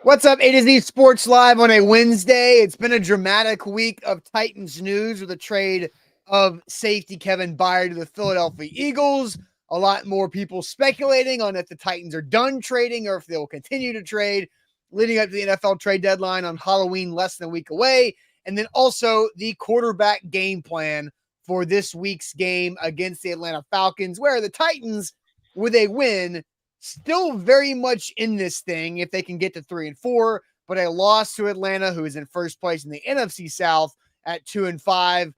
What's up, A to Z Sports Live on a Wednesday. It's been a dramatic week of Titans news with the trade of safety Kevin Byard to the Philadelphia Eagles. A lot more people speculating on if the Titans are done trading or if they'll continue to trade, leading up to the NFL trade deadline on Halloween less than a week away. And then also the quarterback game plan for this week's game against the Atlanta Falcons, where the Titans, with a win, still very much in this thing if they can get to 3-4, but a loss to Atlanta, who is in first place in the NFC South at 2-5,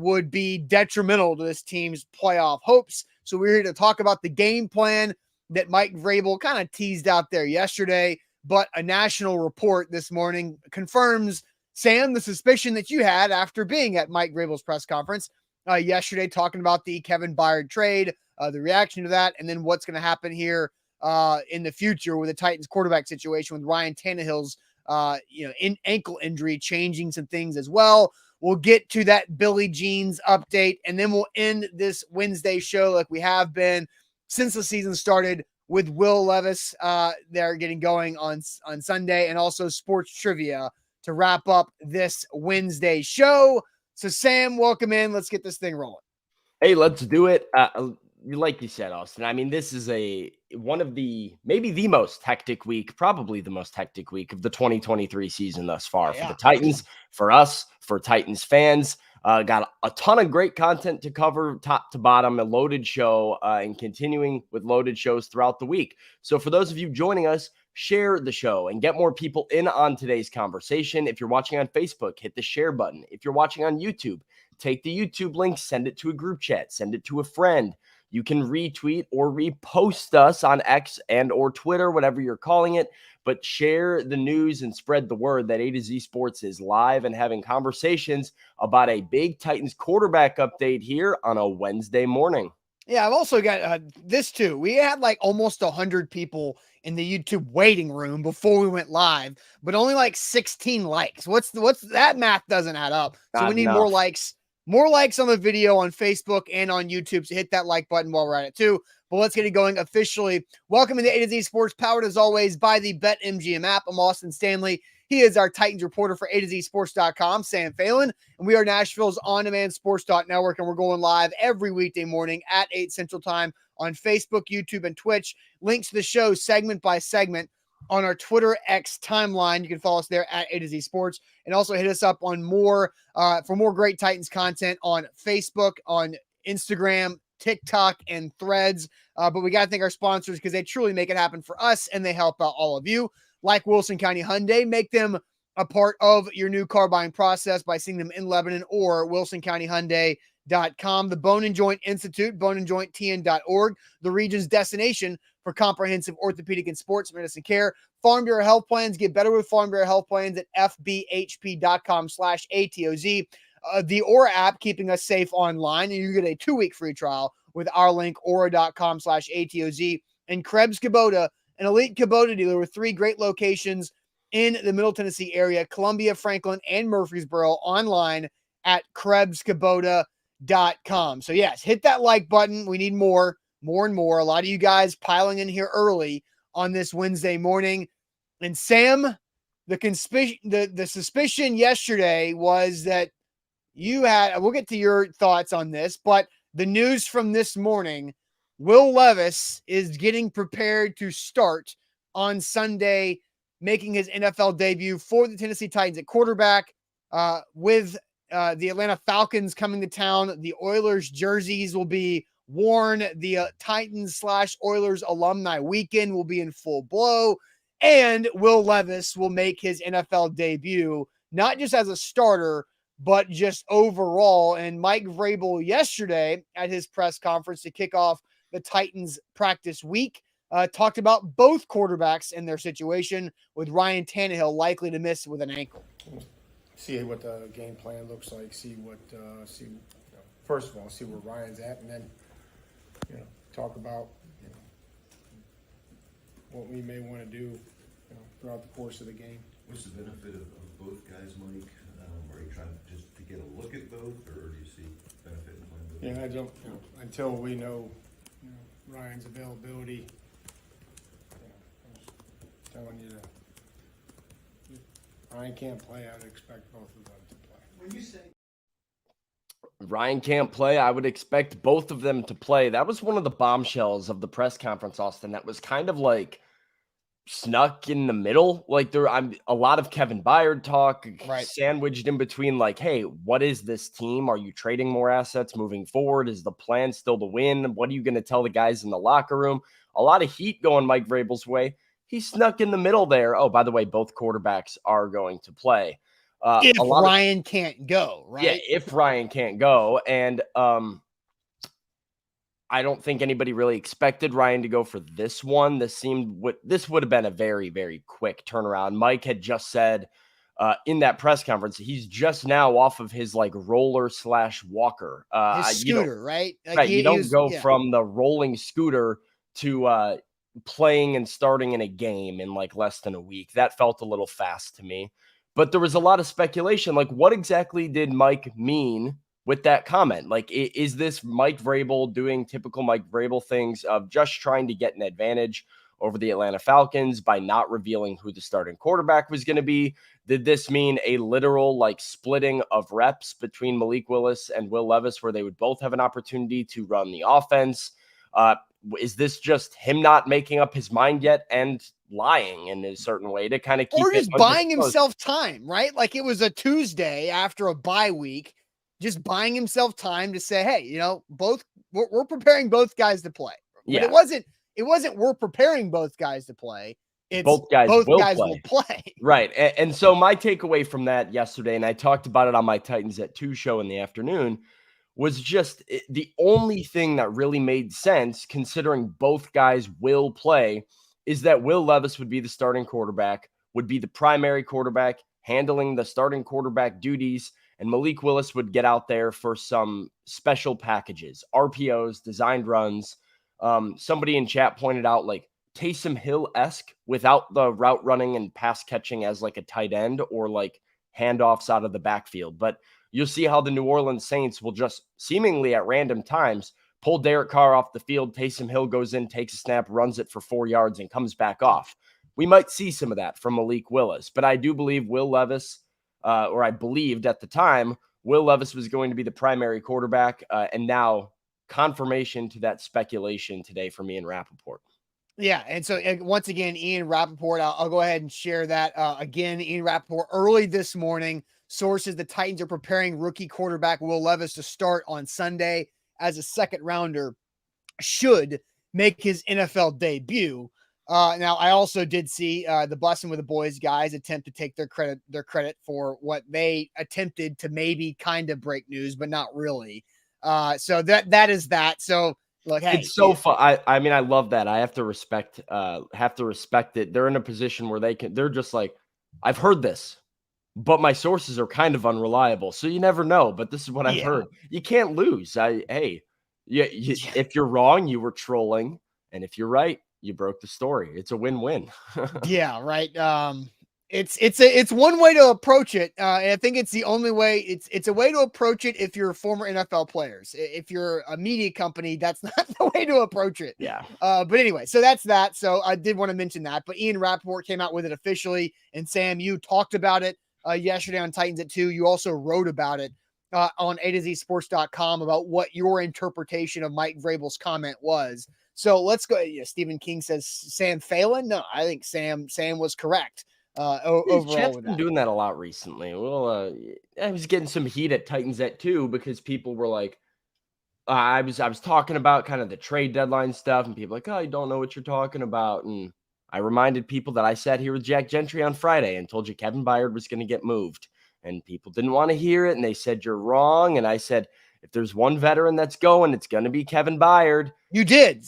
would be detrimental to this team's playoff hopes. So we're here to talk about the game plan that Mike Vrabel kind of teased out there yesterday, but a national report this morning confirms, Sam, the suspicion that you had after being at Mike Vrabel's press conference yesterday, talking about the Kevin Byard trade, the reaction to that, and then what's going to happen here in the future with the Titans quarterback situation with Ryan Tannehill's ankle injury changing some things as well. We'll get to that Billy Jeans update, and then we'll end this Wednesday show like we have been since the season started with Will Levis. They're getting going on Sunday, and also sports trivia to wrap up this Wednesday show. So, Sam, welcome in. Let's get this thing rolling. Hey, let's do it. Like you said, Austin, I mean, this is maybe the most hectic week, probably the most hectic week of the 2023 season thus far for the Titans, for us, for Titans fans. Got a ton of great content to cover top to bottom, a loaded show, and continuing with loaded shows throughout the week. So for those of you joining us, share the show and get more people in on today's conversation. If you're watching on Facebook, hit the share button. If you're watching on YouTube, take the YouTube link, send it to a group chat, send it to a friend. You can retweet or repost us on X and or Twitter, whatever you're calling it, but share the news and spread the word that A to Z Sports is live and having conversations about a big Titans quarterback update here on a Wednesday morning. Yeah, I've also got this too. We had like almost 100 people in the YouTube waiting room before we went live, but only like 16 likes. What's that math doesn't add up. So we need more likes. More likes on the video on Facebook and on YouTube. So hit that like button while we're at it too. But let's get it going officially. Welcome to the A to Z Sports, powered as always by the BetMGM app. I'm Austin Stanley. He is our Titans reporter for A to Z Sports.com, Sam Phelan. And we are Nashville's on-demand sports network. And we're going live every weekday morning at 8 Central Time on Facebook, YouTube, and Twitch. Links to the show segment by segment on our Twitter X timeline. You can follow us there at A to Z Sports, and also hit us up on more for more great Titans content on Facebook, on Instagram, TikTok, and Threads. But we got to thank our sponsors because they truly make it happen for us, and they help out all of you. Like Wilson County Hyundai, make them a part of your new car buying process by seeing them in Lebanon or WilsonCountyHyundai.com. The Bone and Joint Institute, boneandjointtn.org, the region's destination for comprehensive orthopedic and sports medicine care. Farm Bureau Health Plans. Get better with Farm Bureau Health Plans at fbhp.com/ATOZ. The Aura app, keeping us safe online, and you get a 2-week free trial with our link, aura.com/ATOZ. And Krebs Kubota, an elite Kubota dealer with 3 great locations in the Middle Tennessee area, Columbia, Franklin, and Murfreesboro, online at KrebsKubota.com. So yes, hit that like button. We need more and more. A lot of you guys piling in here early on this Wednesday morning. And Sam, the suspicion yesterday was that you had, we'll get to your thoughts on this, but the news from this morning, Will Levis is getting prepared to start on Sunday, making his NFL debut for the Tennessee Titans at quarterback, with the Atlanta Falcons coming to town. The Oilers jerseys will be worn. The Titans/Oilers alumni weekend will be in full blow, and Will Levis will make his NFL debut, not just as a starter, but just overall. And Mike Vrabel yesterday at his press conference to kick off the Titans practice week talked about both quarterbacks and their situation, with Ryan Tannehill likely to miss with an ankle. See what the game plan looks like. First of all, see where Ryan's at, and then talk about what we may want to do throughout the course of the game. What's the benefit of both guys, Mike? Are you trying just to get a look at both, or do you see benefit in playing both? Yeah, I don't. Until we know Ryan's availability, I'm just telling you to Ryan can't play, I would expect both of them to play. When you say Ryan can't play, I would expect both of them to play. That was one of the bombshells of the press conference, Austin. That was kind of like snuck in the middle. Like I'm a lot of Kevin Byard talk sandwiched in between, like, hey, what is this team? Are you trading more assets moving forward? Is the plan still to win? What are you going to tell the guys in the locker room? A lot of heat going Mike Vrabel's way. He snuck in the middle there. Oh, by the way, both quarterbacks are going to play. If Ryan can't go, right? Yeah, if Ryan can't go. And I don't think anybody really expected Ryan to go for this one. This would have been a very, very quick turnaround. Mike had just said in that press conference, he's just now off of his like roller / walker. His scooter, right? Like right. You don't go from the rolling scooter to playing and starting in a game in like less than a week. That felt a little fast to me. But there was a lot of speculation. Like, what exactly did Mike mean with that comment? Like, is this Mike Vrabel doing typical Mike Vrabel things of just trying to get an advantage over the Atlanta Falcons by not revealing who the starting quarterback was going to be? Did this mean a literal like splitting of reps between Malik Willis and Will Levis where they would both have an opportunity to run the offense? Is this just him not making up his mind yet and lying in a certain way to kind of keep or just it buying himself time, right? Like it was a Tuesday after a bye week, just buying himself time to say, hey, you know, we're preparing both guys to play. But yeah. it wasn't we're preparing both guys to play. It's both guys will play. Right. And so my takeaway from that yesterday, and I talked about it on my Titans at 2 show in the afternoon, was just the only thing that really made sense, considering both guys will play, is that Will Levis would be the starting quarterback, would be the primary quarterback, handling the starting quarterback duties, and Malik Willis would get out there for some special packages, RPOs, designed runs. Somebody in chat pointed out like Taysom Hill-esque without the route running and pass catching as like a tight end or like handoffs out of the backfield. But you'll see how the New Orleans Saints will just seemingly at random times pull Derek Carr off the field. Taysom Hill goes in, takes a snap, runs it for 4 yards, and comes back off. We might see some of that from Malik Willis, but I do believe Will Levis, or I believed at the time, Will Levis was going to be the primary quarterback, and now confirmation to that speculation today for me and Rappaport. Yeah, and so once again, Ian Rappaport, I'll go ahead and share that again. Ian Rappaport early this morning. Sources: the Titans are preparing rookie quarterback Will Levis to start on Sunday as a second rounder, should make his NFL debut. Now, I also did see the Bussin' with the Boys guys attempt to take their credit for what they attempted to maybe kind of break news, but not really. So that is that. So look, hey, it's so fun. I mean, I love that. I have to respect it. They're in a position where they're just like, I've heard this, but my sources are kind of unreliable. So you never know, but this is what I've heard. You can't lose. If you're wrong, you were trolling. And if you're right, you broke the story. It's a win-win. Yeah, right. It's one way to approach it. And I think it's the only way. It's a way to approach it if you're former NFL players. If you're a media company, that's not the way to approach it. Yeah. But anyway, so that's that. So I did want to mention that. But Ian Rappaport came out with it officially. And Sam, you talked about it yesterday on Titans at 2. You also wrote about it on A2ZSports.com about what your interpretation of Mike Vrabel's comment was. So let's go. Yeah, Stephen King says Sam Phelan. No, I think Sam was correct. Overall, Chat's been doing that a lot recently. Well, I was getting some heat at Titans at 2 because people were like, I was talking about kind of the trade deadline stuff, and people like, oh, I don't know what you're talking about. And I reminded people that I sat here with Jack Gentry on Friday and told you Kevin Byard was going to get moved, and people didn't want to hear it, and they said you're wrong. And I said, if there's one veteran that's going, it's going to be Kevin Byard. You did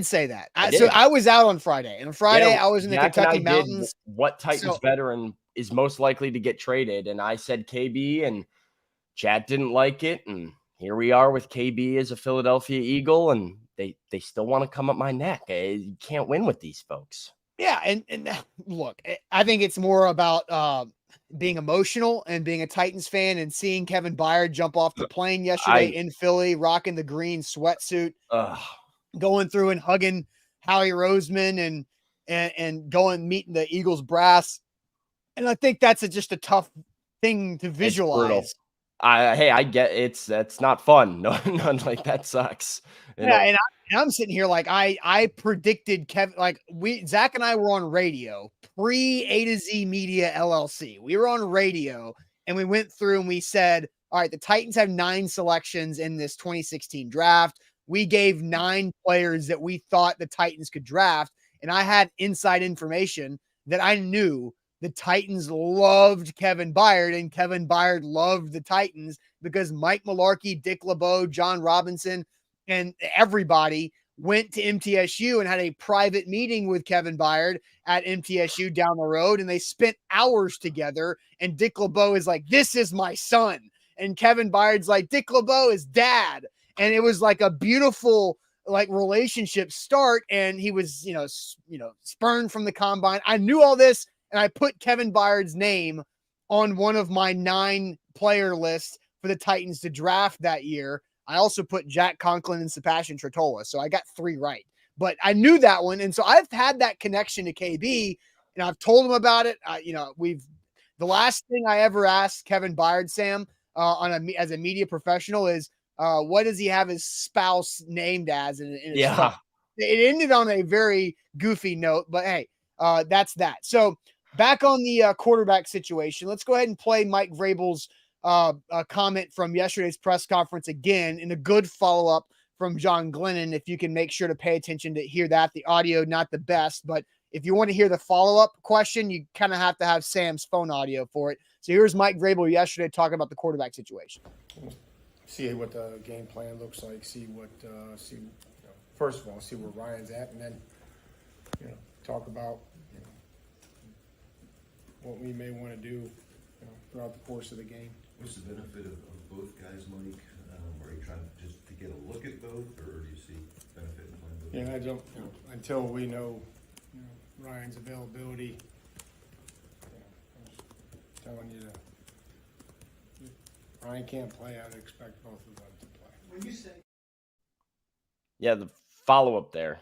say that. So I was out on Friday, and on Friday I was in the Kentucky Mountains. What Titans veteran is most likely to get traded? And I said KB, and Chad didn't like it. And here we are with KB as a Philadelphia Eagle, and they still want to come up my neck. You can't win with these folks. Yeah, and look, I think it's more about being emotional and being a Titans fan and seeing Kevin Byard jump off the plane yesterday in Philly, rocking the green sweatsuit, going through and hugging Howie Roseman and going meeting the Eagles brass. And I think that's just a tough thing to It's brutal. visualize. Hey, I get that's not fun. No, none like that sucks. Yeah, and I'm sitting here like I predicted Kevin, like Zach and I were on radio pre A to Z Media LLC. We were on radio and we went through and we said, all right, the Titans have 9 selections in this 2016 draft. We gave 9 players that we thought the Titans could draft, and I had inside information that I knew the Titans loved Kevin Byard, and Kevin Byard loved the Titans because Mike Mularkey, Dick LeBeau, John Robinson, and everybody went to MTSU and had a private meeting with Kevin Byard at MTSU down the road, and they spent hours together. And Dick LeBeau is like, "This is my son," and Kevin Byard's like, "Dick LeBeau is dad," and it was like a beautiful relationship start. And he was spurned from the combine. I knew all this, and I put Kevin Byard's name on one of my 9 player lists for the Titans to draft that year. I also put Jack Conklin and Sebastian Tretola, so I got 3 right. But I knew that one, and so I've had that connection to KB, and I've told him about it. The last thing I ever asked Kevin Byard, Sam, as a media professional, is what does he have his spouse named as in his phone? It ended on a very goofy note, but hey, that's that. So back on the quarterback situation, let's go ahead and play Mike Vrabel's a comment from yesterday's press conference again, in a good follow-up from John Glennon. If you can make sure to pay attention to hear that. The audio, not the best, but if you want to hear the follow-up question, you kind of have to have Sam's phone audio for it. So here's Mike Vrabel yesterday talking about the quarterback situation. See what the game plan looks like, first of all, see where Ryan's at, and then, talk about, what we may want to do, throughout the course of the game. What's the benefit of both guys, Mike? Are you trying just to get a look at both, or do you see benefit in playing both? Yeah, I don't, until we know, Ryan's availability, I'm just telling you that Ryan can't play, I'd expect both of them to play. When you say the follow-up there.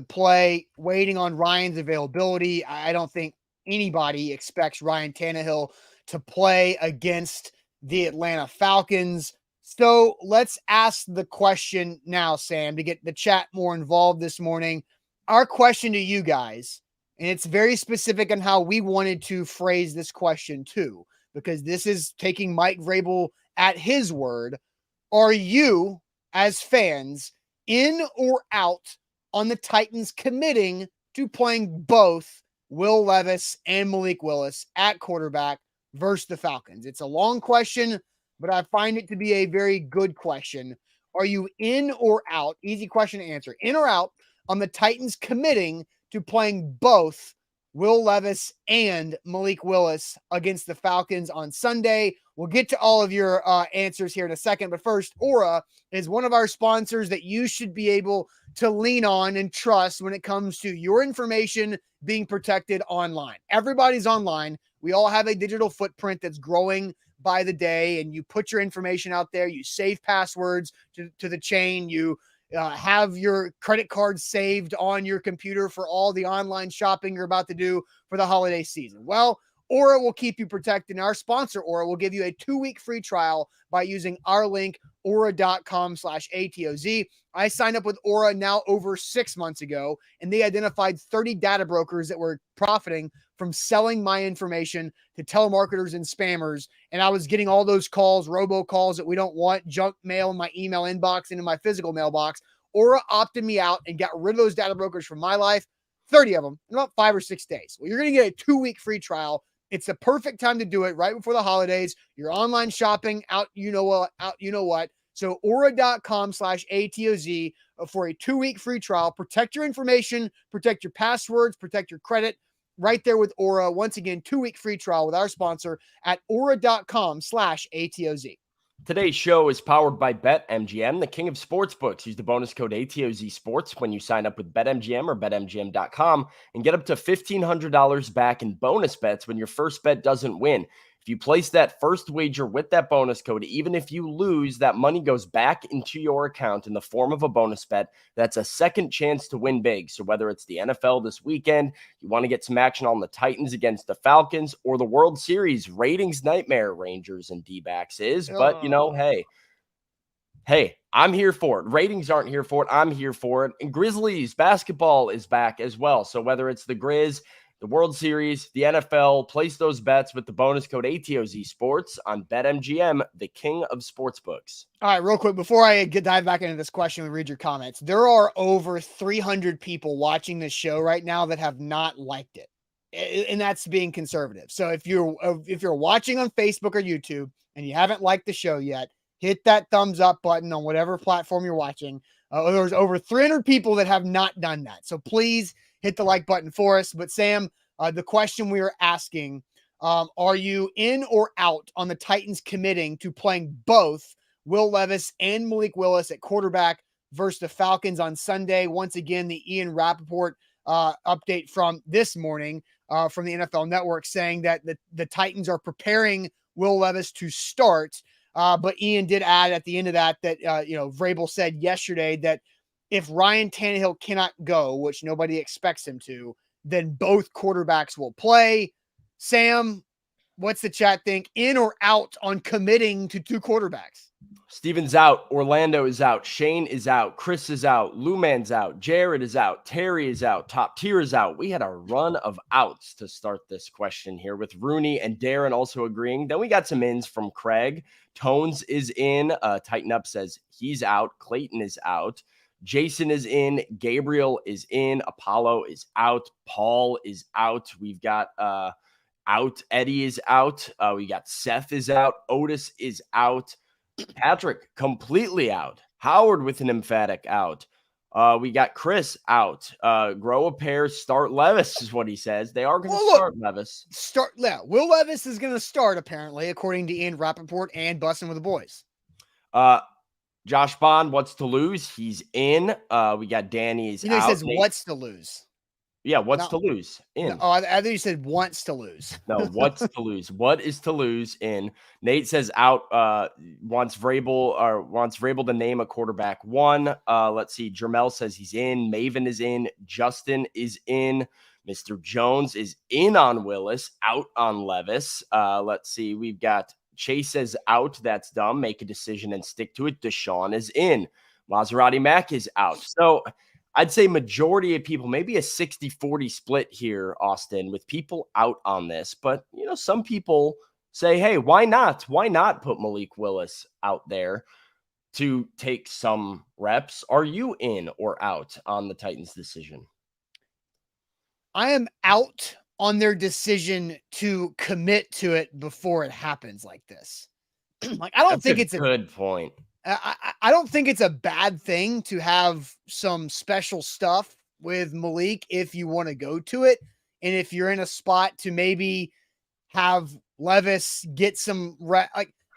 Play, waiting on Ryan's availability. I don't think anybody expects Ryan Tannehill to play against the Atlanta Falcons. So let's ask the question now, Sam, to get the chat more involved this morning. Our question to you guys, and it's very specific on how we wanted to phrase this question too, because this is taking Mike Vrabel at his word. Are you, as fans, in or out on the Titans committing to playing both Will Levis and Malik Willis at quarterback versus the Falcons? It's a long question, but I find it to be a very good question. Are you in or out? Easy question to answer. In or out on the Titans committing to playing both Will Levis and Malik Willis against the Falcons on Sunday? We'll get to all of your answers here in a second, but first, Aura is one of our sponsors that you should be able to lean on and trust when it comes to your information being protected online. Everybody's online. We all have a digital footprint that's growing by the day, and you put your information out there. You save passwords to the chain. You have your credit card saved on your computer for all the online shopping you're about to do for the holiday season. Well, Aura will keep you protected. And our sponsor, Aura, will give you a 2-week free trial by using our link, aura.com/ATOZ. I signed up with Aura now over 6 months ago, and they identified 30 data brokers that were profiting from selling my information to telemarketers and spammers. And I was getting all those calls, robocalls that we don't want, junk mail in my email inbox and in my physical mailbox. Aura opted me out and got rid of those data brokers from my life, 30 of them, in about 5 or 6 days. Well, you're going to get a 2-week free trial. It's the perfect time to do it right before the holidays. You're online shopping out, you know what. So aura.com/ATOZ for a 2-week free trial. Protect your information, protect your passwords, protect your credit right there with Aura. Once again, 2-week free trial with our sponsor at aura.com/ATOZ. Today's show is powered by BetMGM, the king of sportsbooks. Use the bonus code ATOZ Sports when you sign up with BetMGM or BetMGM.com and get up to $1,500 back in bonus bets when your first bet doesn't win. If you place that first wager with that bonus code, even if you lose, that money goes back into your account in the form of a bonus bet. That's a second chance to win big. So whether it's the NFL this weekend, you want to get some action on the Titans against the Falcons, or the World Series ratings nightmare, Rangers and D-backs is. But, hey, I'm here for it. Ratings aren't here for it. I'm here for it. And Grizzlies basketball is back as well. So whether it's the Grizz, the World Series, the NFL, place those bets with the bonus code ATOZ Sports on BetMGM, the king of sportsbooks. All right, real quick, before I dive back into this question and read your comments, there are over 300 people watching this show right now that have not liked it. And that's being conservative. So if you're watching on Facebook or YouTube and you haven't liked the show yet, hit that thumbs up button on whatever platform you're watching. There's over 300 people that have not done that. So please hit the like button for us. But Sam, the question we are asking, are you in or out on the Titans committing to playing both Will Levis and Malik Willis at quarterback versus the Falcons on Sunday? Once again, the Ian Rappaport update from this morning from the NFL Network saying that the Titans are preparing Will Levis to start. But Ian did add at the end of that Vrabel said yesterday that if Ryan Tannehill cannot go, which nobody expects him to, then both quarterbacks will play. Sam, what's the chat think? In or out on committing to two quarterbacks? Steven's out. Orlando is out. Shane is out. Chris is out. Luman's out. Jared is out. Terry is out. Top Tier is out. We had a run of outs to start this question here, with Rooney and Darren also agreeing. Then we got some ins from Craig. Tones is in. Tighten Up says he's out. Clayton is out. Jason is in. Gabriel is in. Apollo is out. Paul is out. We've got out. Eddie is out. We got Seth is out. Otis is out. Patrick completely out. Howard with an emphatic out. We got Chris out. Grow a pair, start Levis is what he says. They are going to start Levis. Will Levis is going to start, apparently, according to Ian Rappaport and Bussin' with the Boys. Josh Bond, what's to lose? He's in. We got Danny's out. He says, what's to lose? Yeah, what's to lose? In. No, I thought you said wants to lose. No, what's to lose? What is to lose? In. Nate says out. Wants Vrabel to name a quarterback one. Let's see. Jermel says he's in. Maven is in. Justin is in. Mr. Jones is in on Willis. Out on Levis. Let's see. We've got Chase says out. That's dumb. Make a decision and stick to it. Deshaun is in. Maserati Mac is out. So I'd say majority of people, maybe a 60-40 split here, Austin, with people out on this. But, some people say, hey, why not? Why not put Malik Willis out there to take some reps? Are you in or out on the Titans' decision? I am out on their decision to commit to it before it happens like this. I don't think it's a good point. I don't think it's a bad thing to have some special stuff with Malik if you want to go to it. And if you're in a spot to maybe have Levis get some,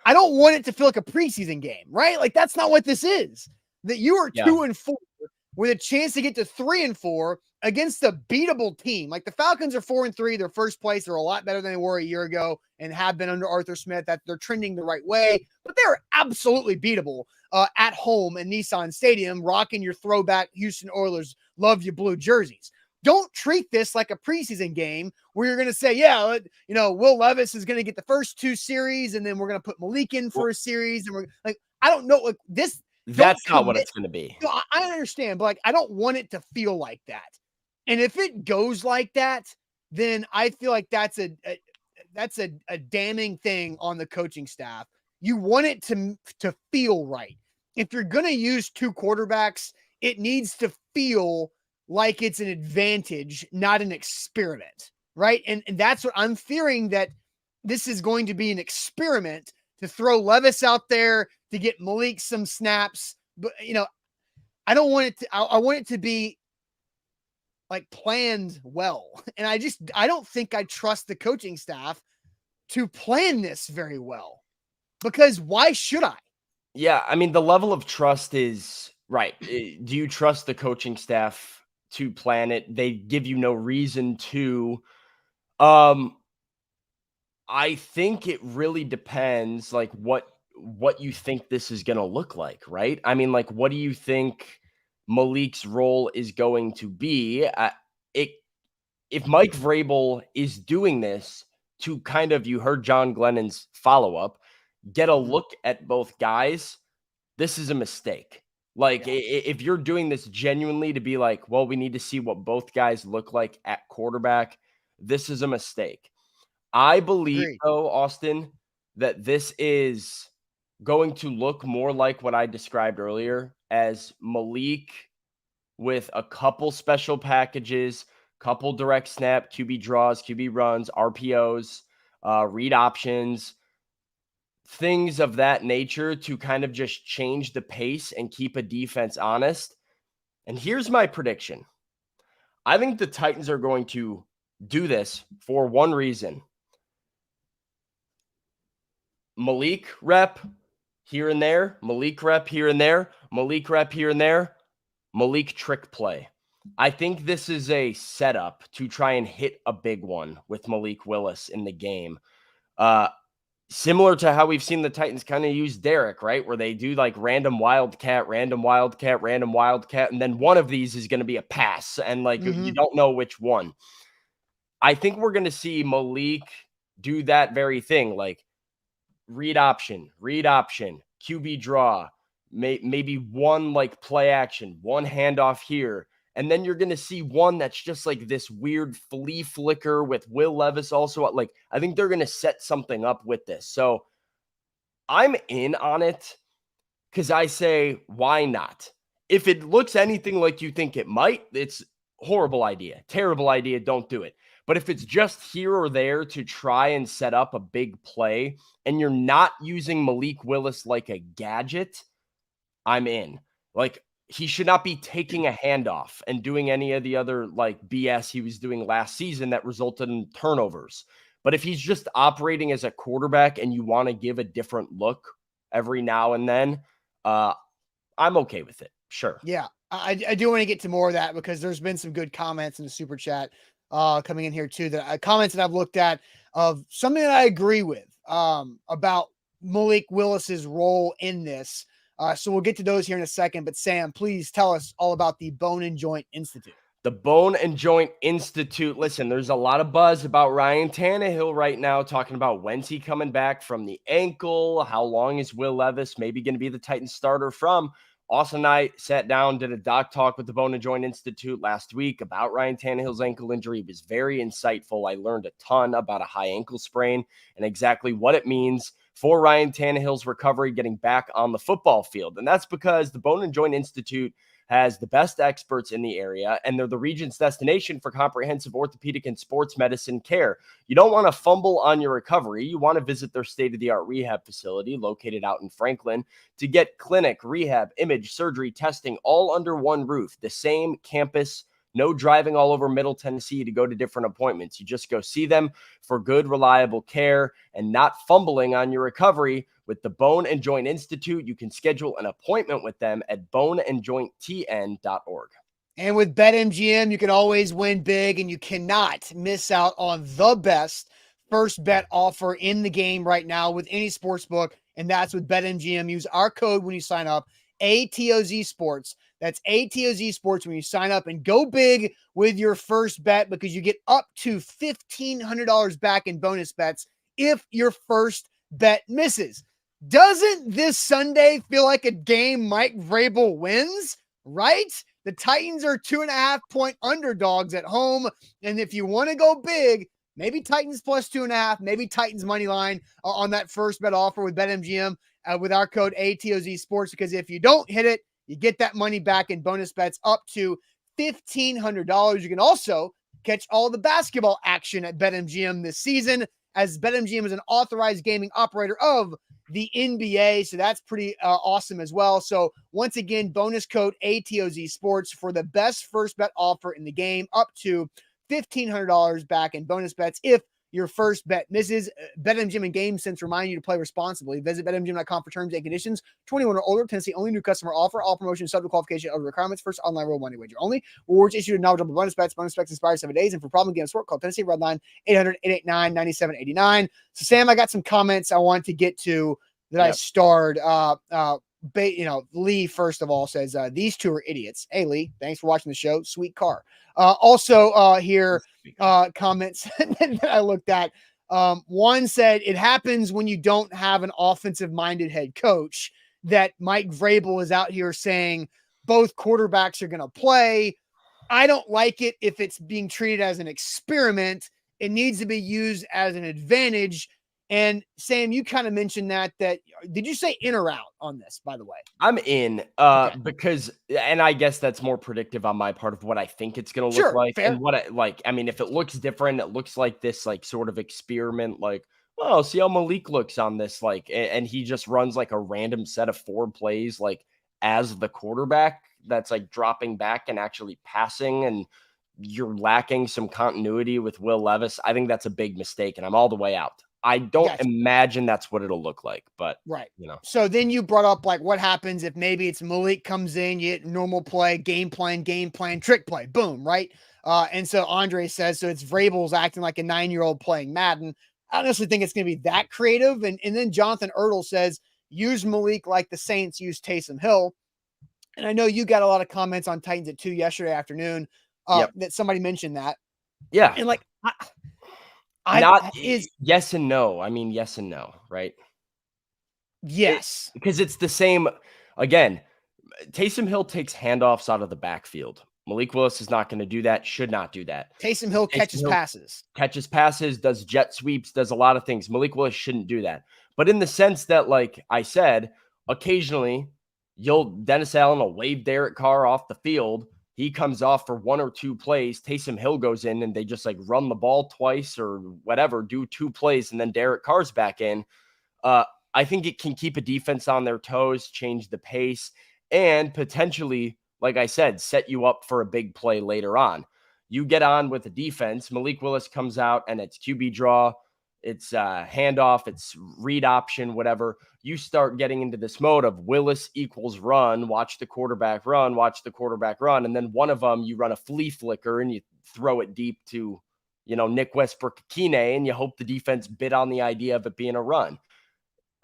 I don't want it to feel like a preseason game, right? Like that's not what this is. That you are 2-4 with a chance to get to 3-4 against a beatable team. Like the Falcons are 4-3. They're first place. They're a lot better than they were a year ago and have been under Arthur Smith. That they're trending the right way, but they're absolutely beatable at home in Nissan Stadium, rocking your throwback Houston Oilers love you blue jerseys. Don't treat this like a preseason game where you're going to say, Will Levis is going to get the first two series and then we're going to put Malik in for a series. And we're like, I don't know, like this. That's not what it's going to be. No, I understand, but I don't want it to feel like that. And if it goes like that, then I feel like that's a damning thing on the coaching staff. You want it to feel right. If you're going to use two quarterbacks, it needs to feel like it's an advantage, not an experiment, right? And that's what I'm fearing, that this is going to be an experiment to throw Levis out there to get Malik some snaps. But, I don't want it to, I want it to be like planned well. And I don't think I trust the coaching staff to plan this very well, because why should I? Yeah. I mean, the level of trust is right. Do you trust the coaching staff to plan it? They give you no reason to, I think it really depends, like what you think this is going to look like, right? I mean, like, what do you think Malik's role is going to be? It If Mike Vrabel is doing this to kind of, you heard John Glennon's follow up, get a look at both guys, this is a mistake. Like, if you're doing this genuinely to be like, well, we need to see what both guys look like at quarterback, this is a mistake. I believe, Agreed. though, Austin, that this is going to look more like what I described earlier as Malik with a couple special packages, couple direct snap, QB draws, QB runs, RPOs, read options, things of that nature to kind of just change the pace and keep a defense honest. And here's my prediction. I think the Titans are going to do this for one reason. Malik rep here and there, Malik rep here and there, Malik rep here and there, Malik trick play. I think this is a setup to try and hit a big one with Malik Willis in the game. Similar to how we've seen the Titans kind of use Derek, right? Where they do like random wildcat, random wildcat, random wildcat, and then one of these is going to be a pass, and like you don't know which one. I think we're going to see Malik do that very thing, like read option, QB draw, maybe one like play action, one handoff here. And then you're going to see one that's just like this weird flea flicker with Will Levis also. Like, I think they're going to set something up with this. So I'm in on it because I say, why not? If it looks anything like you think it might, it's horrible idea, terrible idea. Don't do it. But if it's just here or there to try and set up a big play and you're not using Malik Willis like a gadget, I'm in. Like, he should not be taking a handoff and doing any of the other like BS he was doing last season that resulted in turnovers. But if he's just operating as a quarterback and you want to give a different look every now and then, I'm okay with it. Sure. Yeah, I do want to get to more of that because there's been some good comments in the super chat coming in here too. That comments that I've looked at of something that I agree with about Malik Willis's role in this. So we'll get to those here in a second. But Sam, please tell us all about the Bone and Joint Institute. The Bone and Joint Institute. Listen, there's a lot of buzz about Ryan Tannehill right now, talking about when's he coming back from the ankle. How long is Will Levis maybe going to be the Titans starter from? Austin and I sat down, did a doc talk with the Bone and Joint Institute last week about Ryan Tannehill's ankle injury. It was very insightful. I learned a ton about a high ankle sprain and exactly what it means for Ryan Tannehill's recovery, getting back on the football field. And that's because the Bone and Joint Institute has the best experts in the area, and they're the region's destination for comprehensive orthopedic and sports medicine care. You don't want to fumble on your recovery. You want to visit their state-of-the-art rehab facility located out in Franklin to get clinic, rehab, image, surgery, testing all under one roof, the same campus. No driving all over Middle Tennessee to go to different appointments. You just go see them for good, reliable care and not fumbling on your recovery. With the Bone and Joint Institute, you can schedule an appointment with them at boneandjointtn.org. And with BetMGM, you can always win big, and you cannot miss out on the best first bet offer in the game right now with any sports book, and that's with BetMGM. Use our code when you sign up, ATOZ Sports. That's ATOZ Sports when you sign up, and go big with your first bet because you get up to $1,500 back in bonus bets if your first bet misses. Doesn't this Sunday feel like a game Mike Vrabel wins, right? The Titans are 2.5-point underdogs at home, and if you want to go big, maybe Titans plus 2.5, maybe Titans money line on that first bet offer with BetMGM with our code ATOZ Sports, because if you don't hit it, you get that money back in bonus bets up to $1,500. You can also catch all the basketball action at BetMGM this season, as BetMGM is an authorized gaming operator of the NBA. So that's pretty awesome as well. So once again, bonus code ATOZ Sports for the best first bet offer in the game, up to $1,500 back in bonus bets if your first bet misses. BetMGM and GameSense remind you to play responsibly. Visit BetMGM.com for terms and conditions. 21 or older. Tennessee only new customer offer. All promotions subject to qualification of requirements. First online real money wager only. Rewards issued in knowledgeable bonus bets. Bonus bets expire 7 days. And for problem game sport, call Tennessee Redline 800-889-9789. So Sam, I got some comments I want to get to that I starred. Lee, first of all, says these two are idiots. Hey, Lee, thanks for watching the show. Sweet car. Here comments that I looked at. One said it happens when you don't have an offensive-minded head coach. That Mike Vrabel is out here saying both quarterbacks are going to play. I don't like it if it's being treated as an experiment. It needs to be used as an advantage. And Sam, you kind of mentioned that did you say in or out on this, by the way? I'm in because, and I guess that's more predictive on my part of what I think it's going to look like. Fair. And what if it looks different, it looks like this, like sort of experiment, like, oh, see how Malik looks on this, like, and he just runs like a random set of 4 plays, like as the quarterback that's like dropping back and actually passing, and you're lacking some continuity with Will Levis. I think that's a big mistake, and I'm all the way out. I don't imagine that's what it'll look like, but So then you brought up like what happens if maybe it's Malik comes in, you get normal play, game plan, trick play, boom, right? And so Andre says, so it's Vrabel's acting like a 9-year-old playing Madden. I honestly think it's going to be that creative. And then Jonathan Ertl says, use Malik like the Saints used Taysom Hill. And I know you got a lot of comments on Titans at 2 yesterday afternoon that somebody mentioned that. Yeah. And like, yes and no. I mean, yes and no, right? Yes. Because it's the same. Again, Taysom Hill takes handoffs out of the backfield. Malik Willis is not going to do that, should not do that. Taysom Hill catches passes, does jet sweeps, does a lot of things. Malik Willis shouldn't do that. But in the sense that, like I said, occasionally Dennis Allen will wave Derek Carr off the field. He comes off for 1 or 2 plays. Taysom Hill goes in and they just like run the ball twice or whatever, do 2 plays, and then Derek Carr's back in. I think it can keep a defense on their toes, change the pace, and potentially, like I said, set you up for a big play later on. You get on with the defense. Malik Willis comes out and it's QB draw. It's handoff, it's read option, whatever. You start getting into this mode of Willis equals run, watch the quarterback run, and then one of them, you run a flea flicker and you throw it deep to, Nick Westbrook-Akine, and you hope the defense bid on the idea of it being a run.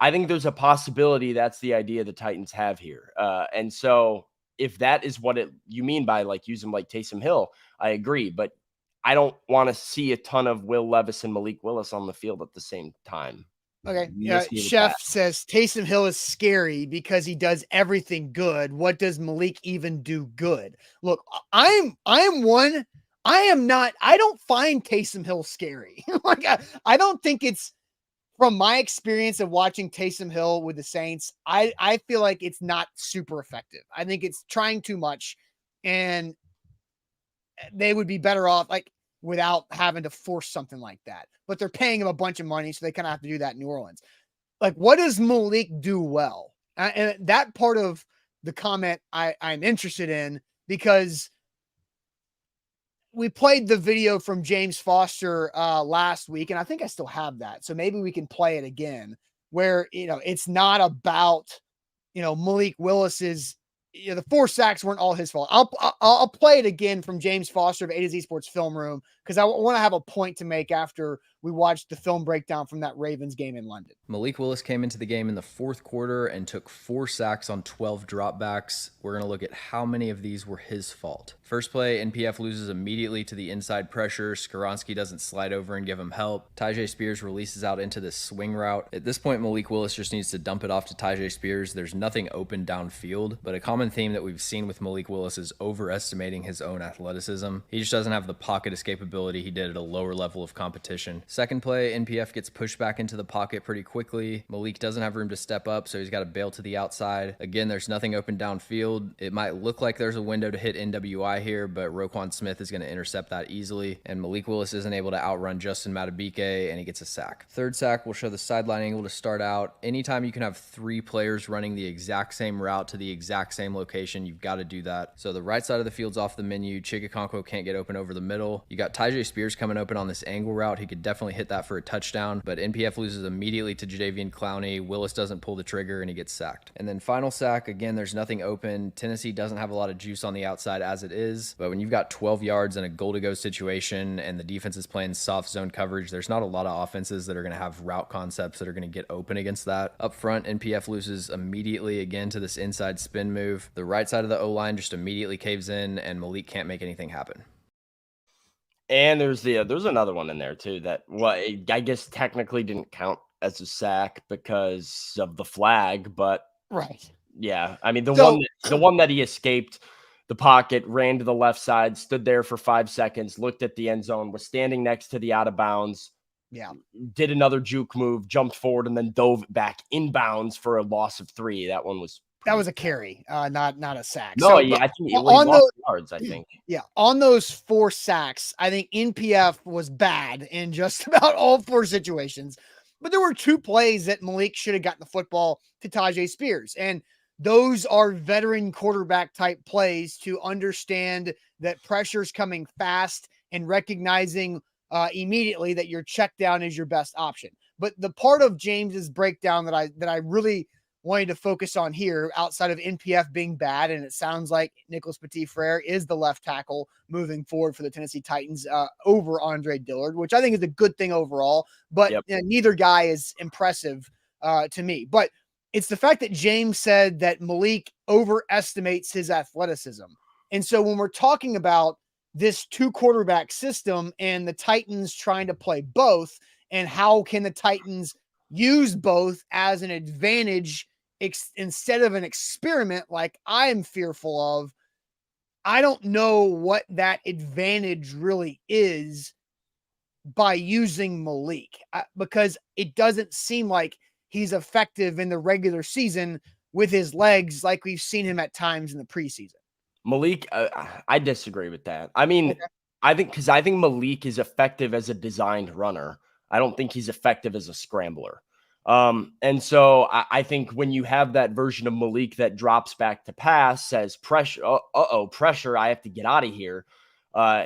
I think there's a possibility that's the idea the Titans have here. And so if that is what you mean by like use him like Taysom Hill, I agree. But I don't want to see a ton of Will Levis and Malik Willis on the field at the same time. Okay. Chef says Taysom Hill is scary because he does everything good. What does Malik even do good? Look, I don't find Taysom Hill scary. I don't think it's, from my experience of watching Taysom Hill with the Saints, I feel like it's not super effective. I think it's trying too much, and they would be better off like without having to force something like that. But they're paying him a bunch of money, so they kind of have to do that in New Orleans. Like, what does Malik do well? And that part of the comment I'm interested in, because we played the video from James Foster last week, and I think I still have that. So maybe we can play it again, where, it's not about, Malik Willis's, the 4 sacks weren't all his fault. I'll play it again from James Foster of A to Z Sports Film Room, because I want to have a point to make after we watched the film breakdown from that Ravens game in London. Malik Willis came into the game in the 4th quarter and took 4 sacks on 12 dropbacks. We're going to look at how many of these were his fault. First play, NPF loses immediately to the inside pressure. Skoronski doesn't slide over and give him help. Tyjae Spears releases out into this swing route. At this point, Malik Willis just needs to dump it off to Tyjae Spears. There's nothing open downfield, but a common theme that we've seen with Malik Willis is overestimating his own athleticism. He just doesn't have the pocket escapability he did at a lower level of competition. Second play, NPF gets pushed back into the pocket pretty quickly. Malik doesn't have room to step up, so he's got to bail to the outside. Again, there's nothing open downfield. It might look like there's a window to hit NWI here, but Roquan Smith is going to intercept that easily, and Malik Willis isn't able to outrun Justin Madubuike, and he gets a sack. Third sack will show the sideline angle to start out. Anytime you can have 3 players running the exact same route to the exact same location, you've got to do that. So the right side of the field's off the menu. Chigakonko can't get open over the middle. You got Tyjae Spears coming open on this angle route. He could definitely definitely hit that for a touchdown, but NPF loses immediately to Jadeveon Clowney. Willis doesn't pull the trigger and he gets sacked. And then final sack, again, there's nothing open. Tennessee doesn't have a lot of juice on the outside as it is, but when you've got 12 yards in a goal-to-go situation and the defense is playing soft zone coverage, there's not a lot of offenses that are going to have route concepts that are going to get open against that. Up front, NPF loses immediately again to this inside spin move. The right side of the O-line just immediately caves in and Malik can't make anything happen. And there's another one in there too that I guess technically didn't count as a sack because of the flag, but Right. yeah, I mean the one that he escaped the pocket, ran to the left side, stood there for 5 seconds, looked at the end zone, was standing next to the out of bounds. Yeah. Did another juke move, jumped forward, and then dove back inbounds for a loss of 3. That one was a carry, not a sack. No, yeah, I think he lost yards, I think. Yeah, on those 4 sacks, I think NPF was bad in just about all 4 situations. But there were 2 plays that Malik should have gotten the football to Tajay Spears. And those are veteran quarterback type plays to understand that pressure's coming fast and recognizing immediately that your check down is your best option. But the part of James's breakdown that I really wanted to focus on here, outside of NPF being bad, and it sounds like Nicholas Petit-Frere is the left tackle moving forward for the Tennessee Titans over Andre Dillard, which I think is a good thing overall, but neither guy is impressive to me. But it's the fact that James said that Malik overestimates his athleticism. And so when we're talking about this 2-quarterback system and the Titans trying to play both, and how can the Titans use both as an advantage instead of an experiment like I am fearful of, I don't know what that advantage really is by using Malik, because it doesn't seem like he's effective in the regular season with his legs like we've seen him at times in the preseason. Malik, I disagree with that. I mean, okay. I think Malik is effective as a designed runner. I don't think he's effective as a scrambler. And so I think when you have that version of Malik that drops back to pass, says pressure, pressure, I have to get out of here,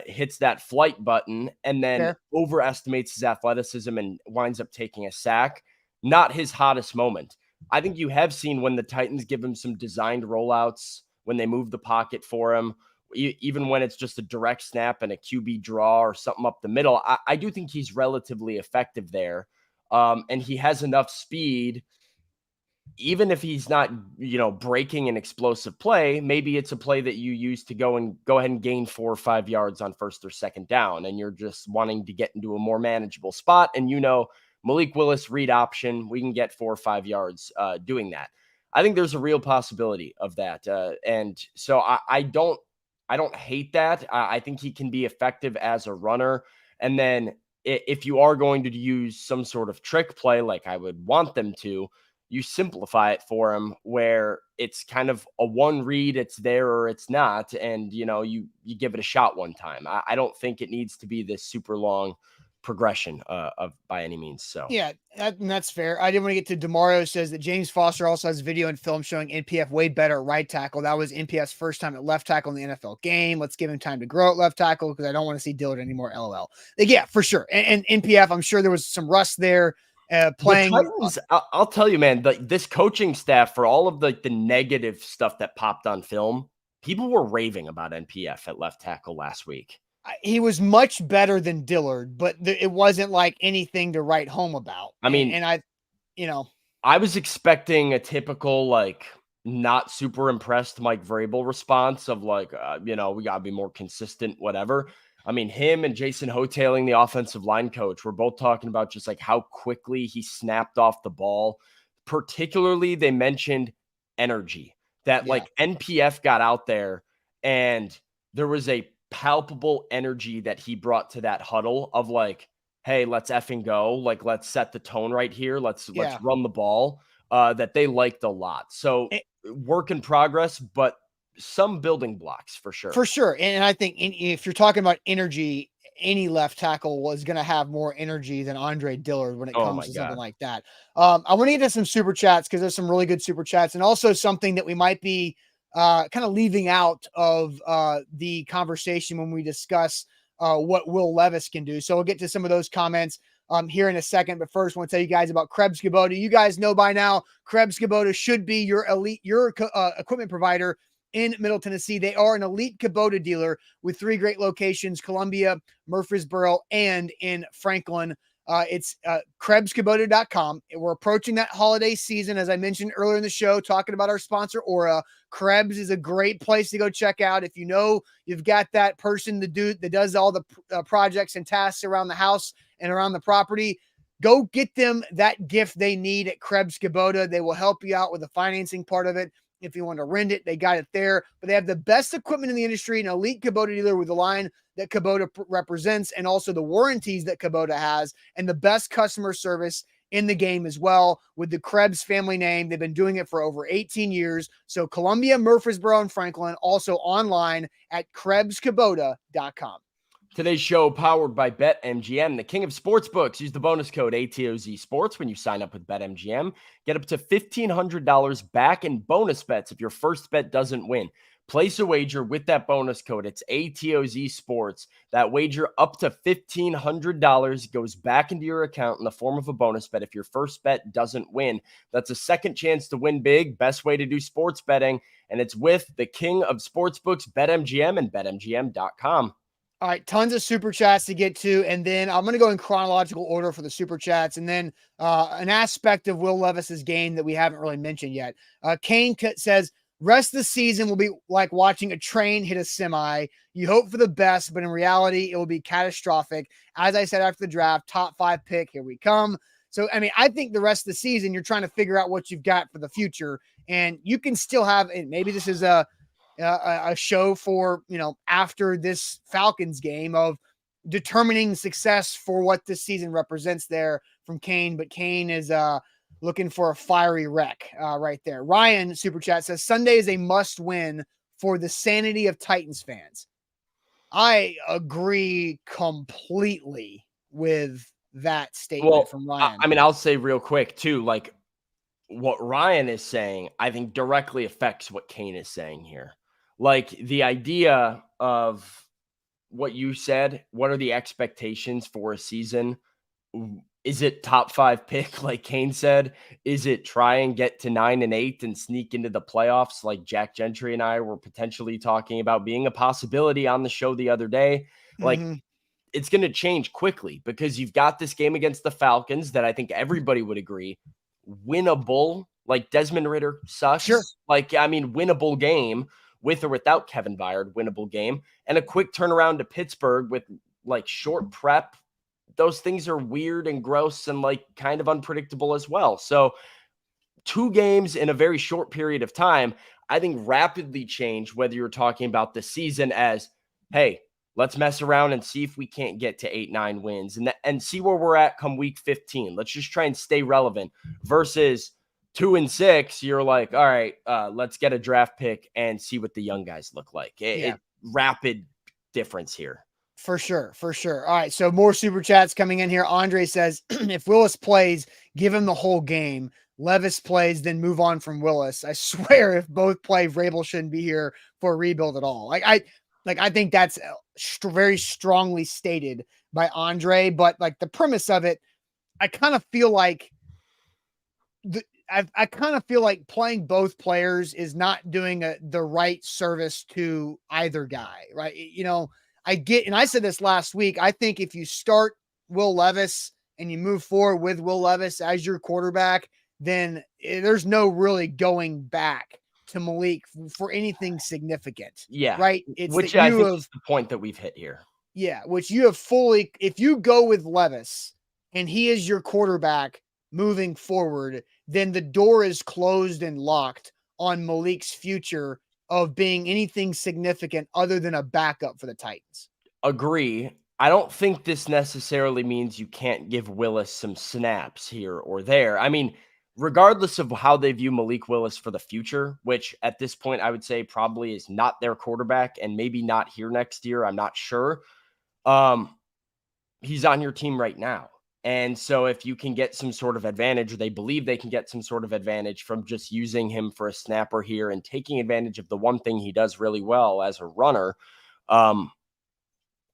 hits that flight button, and then overestimates his athleticism and winds up taking a sack, not his hottest moment. I think you have seen when the Titans give him some designed rollouts, when they move the pocket for him, even when it's just a direct snap and a QB draw or something up the middle, I do think he's relatively effective there. And he has enough speed, even if he's not, breaking an explosive play. Maybe it's a play that you use to go ahead and gain 4 or 5 yards on first or second down, and you're just wanting to get into a more manageable spot. And Malik Willis read option, we can get 4 or 5 yards doing that. I think there's a real possibility of that, and so I don't hate that. I think he can be effective as a runner, and then if you are going to use some sort of trick play, like I would want them to, you simplify it for him where it's kind of a one read, it's there or it's not. And, you give it a shot one time. I don't think it needs to be this super long progression of by any means. So yeah, that's fair. I didn't want to get to DeMario says that James Foster also has video and film showing NPF way better at right tackle. That was NPF's first time at left tackle in the NFL game. Let's give him time to grow at left tackle because I don't want to see Dillard anymore. LOL. Yeah, for sure. And NPF, I'm sure there was some rust there playing. The Titans, I'll tell you, man, this coaching staff, for all of the negative stuff that popped on film, people were raving about NPF at left tackle last week. He was much better than Dillard, but it wasn't like anything to write home about. I mean, I was expecting a typical, not super impressed Mike Vrabel response of we got to be more consistent, whatever. I mean, him and Jason Hotailing, the offensive line coach, were both talking about just how quickly he snapped off the ball. Particularly, they mentioned energy, that NPF got out there and there was a palpable energy that he brought to that huddle of hey, let's effing go. Let's set the tone right here. Let's run the ball, that they liked a lot. So work in progress, but some building blocks for sure. For sure. And I think if you're talking about energy, any left tackle was going to have more energy than Andre Dillard when it comes to something like that. I want to get to some super chats because there's some really good super chats, and also something that we might be kind of leaving out of the conversation when we discuss what Will Levis can do. So we'll get to some of those comments. here in a second. But first, I want to tell you guys about Krebs Kubota. You guys know by now, Krebs Kubota should be your equipment provider in Middle Tennessee. They are an elite Kubota dealer with 3 great locations: Columbia, Murfreesboro, and in Franklin. It's KrebsKubota.com. We're approaching that holiday season, as I mentioned earlier in the show, talking about our sponsor, Aura. Krebs is a great place to go check out. If you know you've got that person that does all the projects and tasks around the house and around the property, go get them that gift they need at Krebs Kubota. They will help you out with the financing part of it. If you want to rent it, they got it there. But they have the best equipment in the industry, an elite Kubota dealer with the line that Kubota represents, and also the warranties that Kubota has, and the best customer service in the game as well with the Krebs family name. They've been doing it for over 18 years. So Columbia, Murfreesboro, and Franklin, also online at KrebsKubota.com. Today's show powered by BetMGM, the king of sportsbooks. Use the bonus code ATOZ Sports when you sign up with BetMGM. Get up to $1,500 back in bonus bets if your first bet doesn't win. Place a wager with that bonus code. It's ATOZ Sports. That wager up to $1,500 goes back into your account in the form of a bonus bet if your first bet doesn't win. That's a second chance to win big. Best way to do sports betting. And it's with the king of sportsbooks, BetMGM, and BetMGM.com. All right, tons of super chats to get to, and then I'm going to go in chronological order for the super chats, and then an aspect of Will Levis's game that we haven't really mentioned yet. Kane says, rest of the season will be like watching a train hit a semi. You hope for the best, but in reality, it will be catastrophic. As I said after the draft, top 5 pick, here we come. So, I mean, I think the rest of the season, you're trying to figure out what you've got for the future, and you can still have, and maybe this is a show for, after this Falcons game of determining success for what this season represents there from Kane. But Kane is looking for a fiery wreck right there. Ryan Super Chat says Sunday is a must win for the sanity of Titans fans. I agree completely with that statement from Ryan. I mean, I'll say real quick too, like what Ryan is saying, I think directly affects what Kane is saying here. Like the idea of what you said, what are the expectations for a season? Is it top 5 pick, like Kane said? Is it try and get to 9-8 and sneak into the playoffs like Jack Gentry and I were potentially talking about being a possibility on the show the other day? Like it's going to change quickly because you've got this game against the Falcons that I think everybody would agree winnable. Like Desmond Ridder sucks. Sure. Like, I mean, winnable game. With or without Kevin Byard, winnable game, and a quick turnaround to Pittsburgh with like short prep. Those things are weird and gross and like kind of unpredictable as well. So 2 games in a very short period of time, I think rapidly change whether you're talking about the season as, hey, let's mess around and see if we can't get to 8-9 wins and see where we're at come week 15. Let's just try and stay relevant versus 2-6, you're like, all right, let's get a draft pick and see what the young guys look like. Rapid difference here. For sure. All right, so more super chats coming in here. Andre says, if Willis plays, give him the whole game. Levis plays, then move on from Willis. I swear if both play, Vrabel shouldn't be here for a rebuild at all. I think that's very strongly stated by Andre, but like the premise of it, I kind of feel like I kind of feel like playing both players is not doing the right service to either guy, right? I get, and I said this last week, I think if you start Will Levis and you move forward with Will Levis as your quarterback, then there's no really going back to Malik for anything significant. Yeah. Right. It's which I think is the point that we've hit here. Yeah. Which you have fully, if you go with Levis and he is your quarterback moving forward, then the door is closed and locked on Malik's future of being anything significant other than a backup for the Titans. Agree. I don't think this necessarily means you can't give Willis some snaps here or there. I mean, regardless of how they view Malik Willis for the future, which at this point I would say probably is not their quarterback and maybe not here next year, I'm not sure. He's on your team right now. And so if you can get some sort of advantage, or they believe they can get some sort of advantage from just using him for a snapper here and taking advantage of the one thing he does really well as a runner,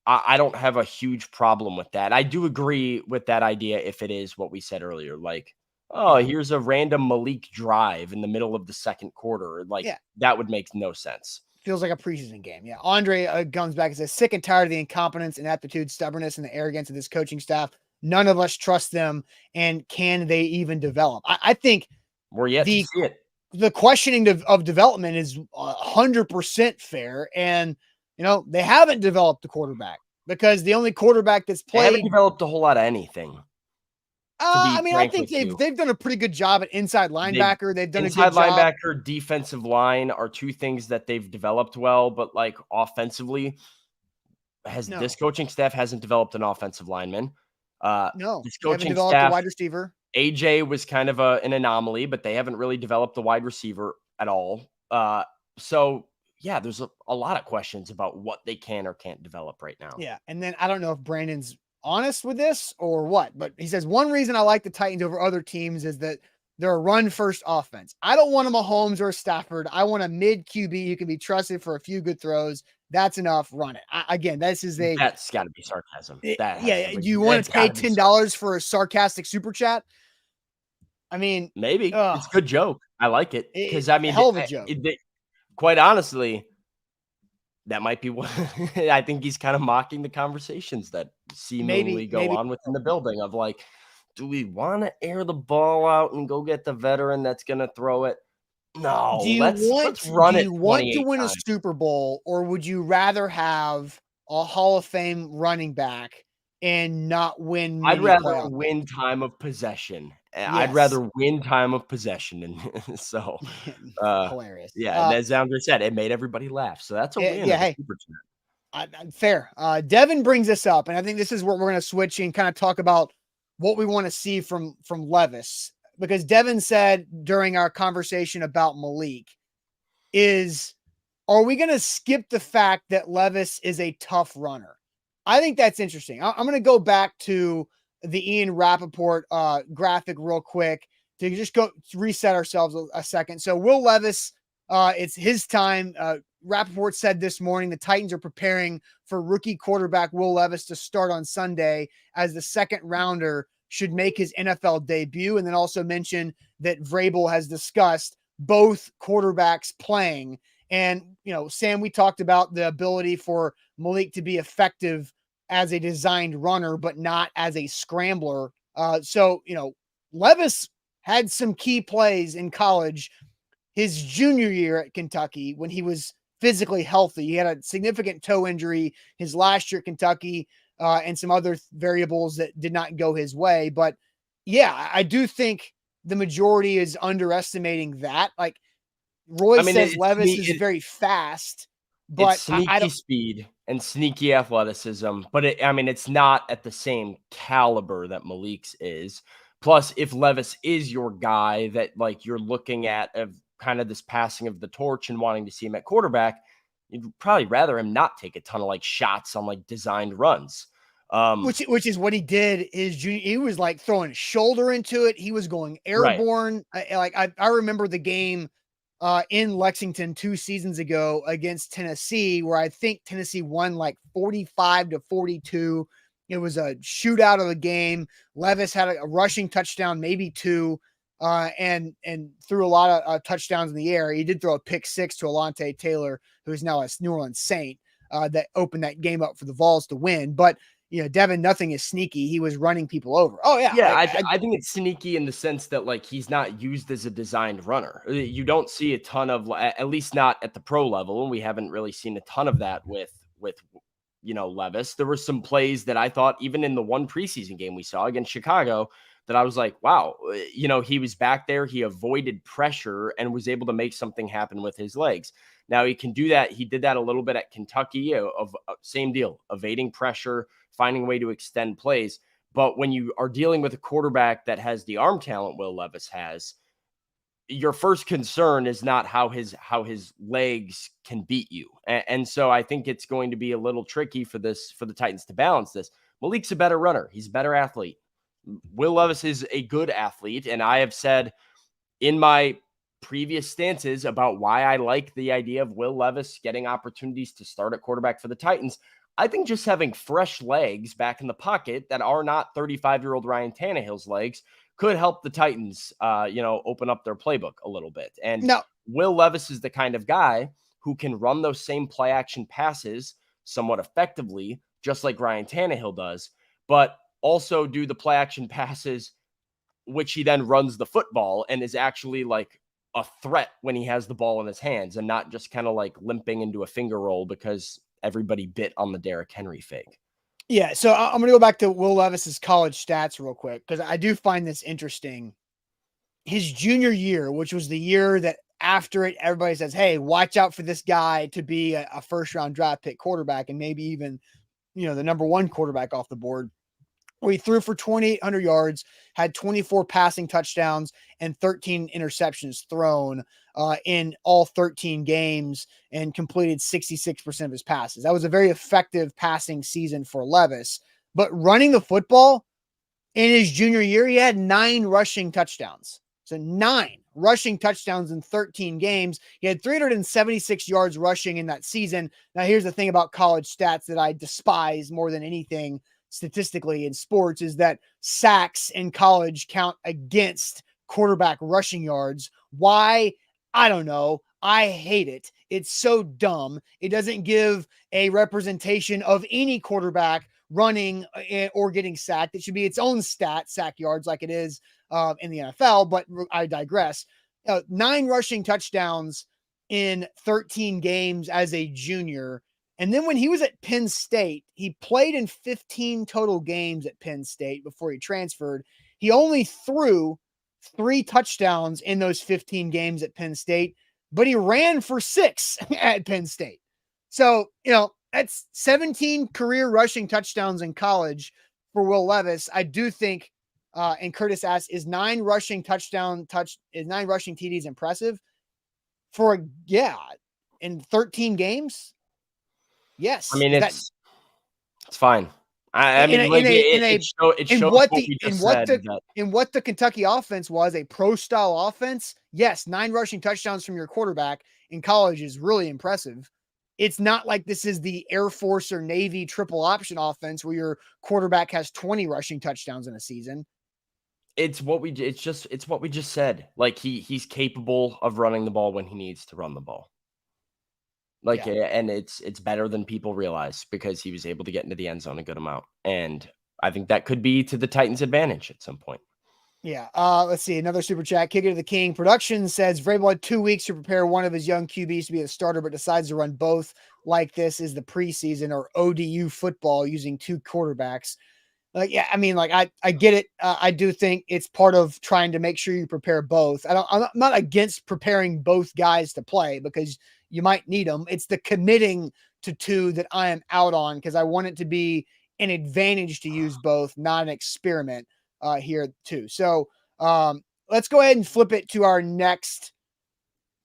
I don't have a huge problem with that. I do agree with that idea if it is what we said earlier, like, oh, here's a random Malik drive in the middle of the second quarter. Like, that would make no sense. Feels like a preseason game. Yeah. Andre comes back and says, sick and tired of the incompetence, ineptitude, stubbornness, and the arrogance of this coaching staff. None of us trust them. And can they even develop? I think we're yet to see it. The questioning of development is 100% fair. And, they haven't developed the quarterback because the only quarterback that's played. They haven't developed a whole lot of anything. I think they've done a pretty good job at inside linebacker. They've done inside a good job. Linebacker, defensive line are two things that they've developed well, but like offensively, this coaching staff hasn't developed an offensive lineman. No, this coaching developed staff, a wide receiver. AJ was kind of an anomaly, but they haven't really developed the wide receiver at all. So yeah, there's a lot of questions about what they can or can't develop right now. Yeah, and then I don't know if Brandon's honest with this or what, but he says one reason I like the Titans over other teams is that they're a run-first offense. I don't want a Mahomes or a Stafford. I want a mid QB who can be trusted for a few good throws. That's enough. Run it. That's got to be sarcasm. Do you want to pay $10 for a sarcastic super chat? I mean, maybe it's a good joke. I like it because hell of a joke. Quite honestly, that might be what I think he's kind of mocking the conversations that seemingly go on within the building of like, do we want to air the ball out and go get the veteran that's going to throw it? No, let's run it. Do you want to win a Super Bowl, or would you rather have a Hall of Fame running back and not win? I'd rather win time of possession. Yes. I'd rather win time of possession. And so hilarious. Yeah. As Andre said, it made everybody laugh. So that's a win. Yeah. Hey, fair. Devin brings this up, and I think this is where we're going to switch and kind of talk about what we want to see from Levis, because Devin said during our conversation about Malik are we going to skip the fact that Levis is a tough runner? I think that's interesting. I'm going to go back to the Ian Rappaport graphic real quick to just go reset ourselves a second. So Will Levis, it's his time. Rappaport said this morning the Titans are preparing for rookie quarterback Will Levis to start on Sunday as the second rounder should make his NFL debut. And then also mention that Vrabel has discussed both quarterbacks playing. And, Sam, we talked about the ability for Malik to be effective as a designed runner, but not as a scrambler. So, Levis had some key plays in college his junior year at Kentucky when he was physically healthy. He had a significant toe injury his last year at Kentucky and some other variables that did not go his way. But yeah, I do think the majority is underestimating that. Like Roy says, Levis is very fast, but it's sneaky speed and sneaky athleticism, but it's not at the same caliber that Malik's is. Plus, if Levis is your guy that like you're looking at of kind of this passing of the torch and wanting to see him at quarterback, you'd probably rather him not take a ton of like shots on like designed runs. Which is what he did his junior. He was like throwing his shoulder into it. He was going airborne. Right. I remember the game in Lexington 2 seasons ago against Tennessee, where I think Tennessee won like 45-42. It was a shootout of the game. Levis had a rushing touchdown, maybe 2, and threw a lot of touchdowns in the air. He did throw a pick 6 to Alontae Taylor, who is now a New Orleans Saint, that opened that game up for the Vols to win. But Devin, nothing is sneaky. He was running people over. Oh yeah. Yeah. I think it's sneaky in the sense that like, he's not used as a designed runner. You don't see a ton of, at least not at the pro level. And we haven't really seen a ton of that with Levis. There were some plays that I thought even in the one preseason game we saw against Chicago that I was like, wow, he was back there. He avoided pressure and was able to make something happen with his legs. Now he can do that. He did that a little bit at Kentucky of same deal, evading pressure, finding a way to extend plays. But when you are dealing with a quarterback that has the arm talent Will Levis has, your first concern is not how his legs can beat you. And so I think it's going to be a little tricky for the Titans to balance this. Malik's a better runner. He's a better athlete. Will Levis is a good athlete. And I have said in my previous stances about why I like the idea of Will Levis getting opportunities to start at quarterback for the Titans. I think just having fresh legs back in the pocket that are not 35-year-old Ryan Tannehill's legs could help the Titans, open up their playbook a little bit. And No, Will Levis is the kind of guy who can run those same play action passes somewhat effectively, just like Ryan Tannehill does, but also do the play action passes, which he then runs the football and is actually like a threat when he has the ball in his hands and not just kind of like limping into a finger roll because everybody bit on the Derrick Henry fake. Yeah, so I'm going to go back to Will Levis's college stats real quick because I do find this interesting. His junior year, which was the year that after it, everybody says, hey, watch out for this guy to be a first-round draft pick quarterback and maybe even, the number one quarterback off the board. Where he threw for 2,800 yards, had 24 passing touchdowns, and 13 interceptions thrown in all 13 games and completed 66% of his passes. That was a very effective passing season for Levis. But running the football in his junior year, he had 9 rushing touchdowns. So 9 rushing touchdowns in 13 games. He had 376 yards rushing in that season. Now, here's the thing about college stats that I despise more than anything statistically in sports is that sacks in college count against quarterback rushing yards. Why? I don't know. I hate it. It's so dumb. It doesn't give a representation of any quarterback running or getting sacked. It should be its own stat, sack yards, like it is in the NFL, but I digress. 9 rushing touchdowns in 13 games as a junior. And then when he was at Penn State, he played in 15 total games at Penn State before he transferred. He only threw 3 touchdowns in those 15 games at Penn State, but he ran for 6 at Penn State. So, that's 17 career rushing touchdowns in college for Will Levis. I do think, and Curtis asked, is 9 rushing TDs impressive? In 13 games? Yes. I mean, it's fine. It shows what the Kentucky offense was, a pro style offense. Yes, 9 rushing touchdowns from your quarterback in college is really impressive. It's not like this is the Air Force or Navy triple option offense where your quarterback has 20 rushing touchdowns in a season. It's what we just said. Like he's capable of running the ball when he needs to run the ball. And it's better than people realize because he was able to get into the end zone a good amount. And I think that could be to the Titans' advantage at some point. Yeah. Let's see. Another super chat. Kicker to the King Production says Vrabel had 2 weeks to prepare one of his young QBs to be a starter, but decides to run both like this is the preseason or ODU football using 2 quarterbacks. I get it. I do think it's part of trying to make sure you prepare both. I'm not against preparing both guys to play because you might need them. It's the committing to 2 that I am out on because I want it to be an advantage to use both, not an experiment here too. So let's go ahead and flip it to our next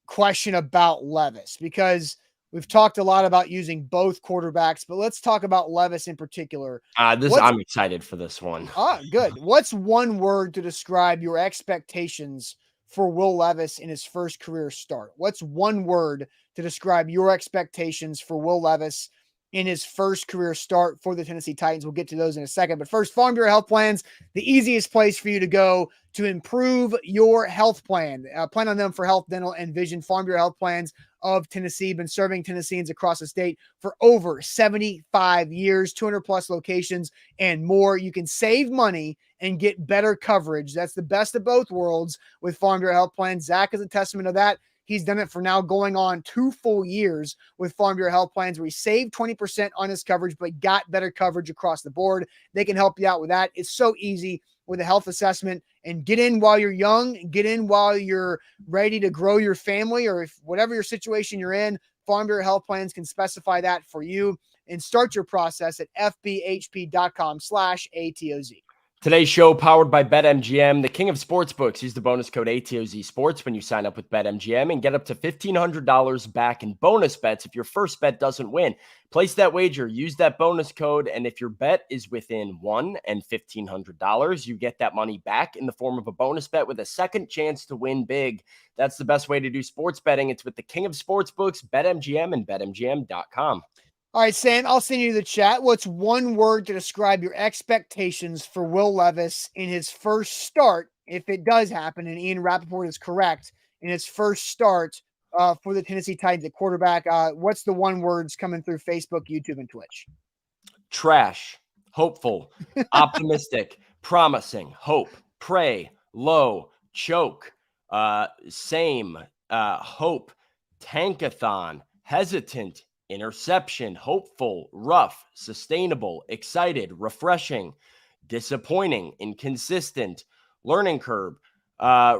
question about Levis because we've talked a lot about using both quarterbacks, but let's talk about Levis in particular. I'm excited for this one. Good. What's one word to describe your expectations for Will Levis in his first career start? What's one word to describe your expectations for Will Levis in his first career start for the Tennessee Titans? We'll get to those in a second. But first, Farm Bureau Health Plans, the easiest place for you to go to improve your health plan. Plan on them for health, dental, and vision. Farm Bureau Health Plans of Tennessee, been serving Tennesseans across the state for over 75 years, 200 plus locations and more. You can save money and get better coverage. That's the best of both worlds with Farm Bureau Health Plans. Zach is a testament of that. He's done it for now going on 2 full years with Farm Bureau Health Plans where he saved 20% on his coverage, but got better coverage across the board. They can help you out with that. It's so easy with a health assessment, and get in while you're young, get in while you're ready to grow your family, or if whatever your situation you're in, Farm Bureau Health Plans can specify that for you. And start your process at fbhp.com/ATOZ. Today's show powered by BetMGM, the king of sportsbooks. Use the bonus code ATOZ Sports when you sign up with BetMGM and get up to $1,500 back in bonus bets if your first bet doesn't win. Place that wager, use that bonus code, and if your bet is within $1 and $1,500, you get that money back in the form of a bonus bet with a second chance to win big. That's the best way to do sports betting. It's with the king of sportsbooks, BetMGM and BetMGM.com. All right, Sam, I'll send you the chat. What's one word to describe your expectations for Will Levis in his first start, if it does happen, and Ian Rappaport is correct, in his first start for the Tennessee Titans at quarterback? What's the one words coming through Facebook, YouTube, and Twitch? Trash, hopeful, optimistic, promising, hope, pray, low, choke, same, hope, tankathon, hesitant, interception, hopeful, rough, sustainable, excited, refreshing, disappointing, inconsistent, learning curve,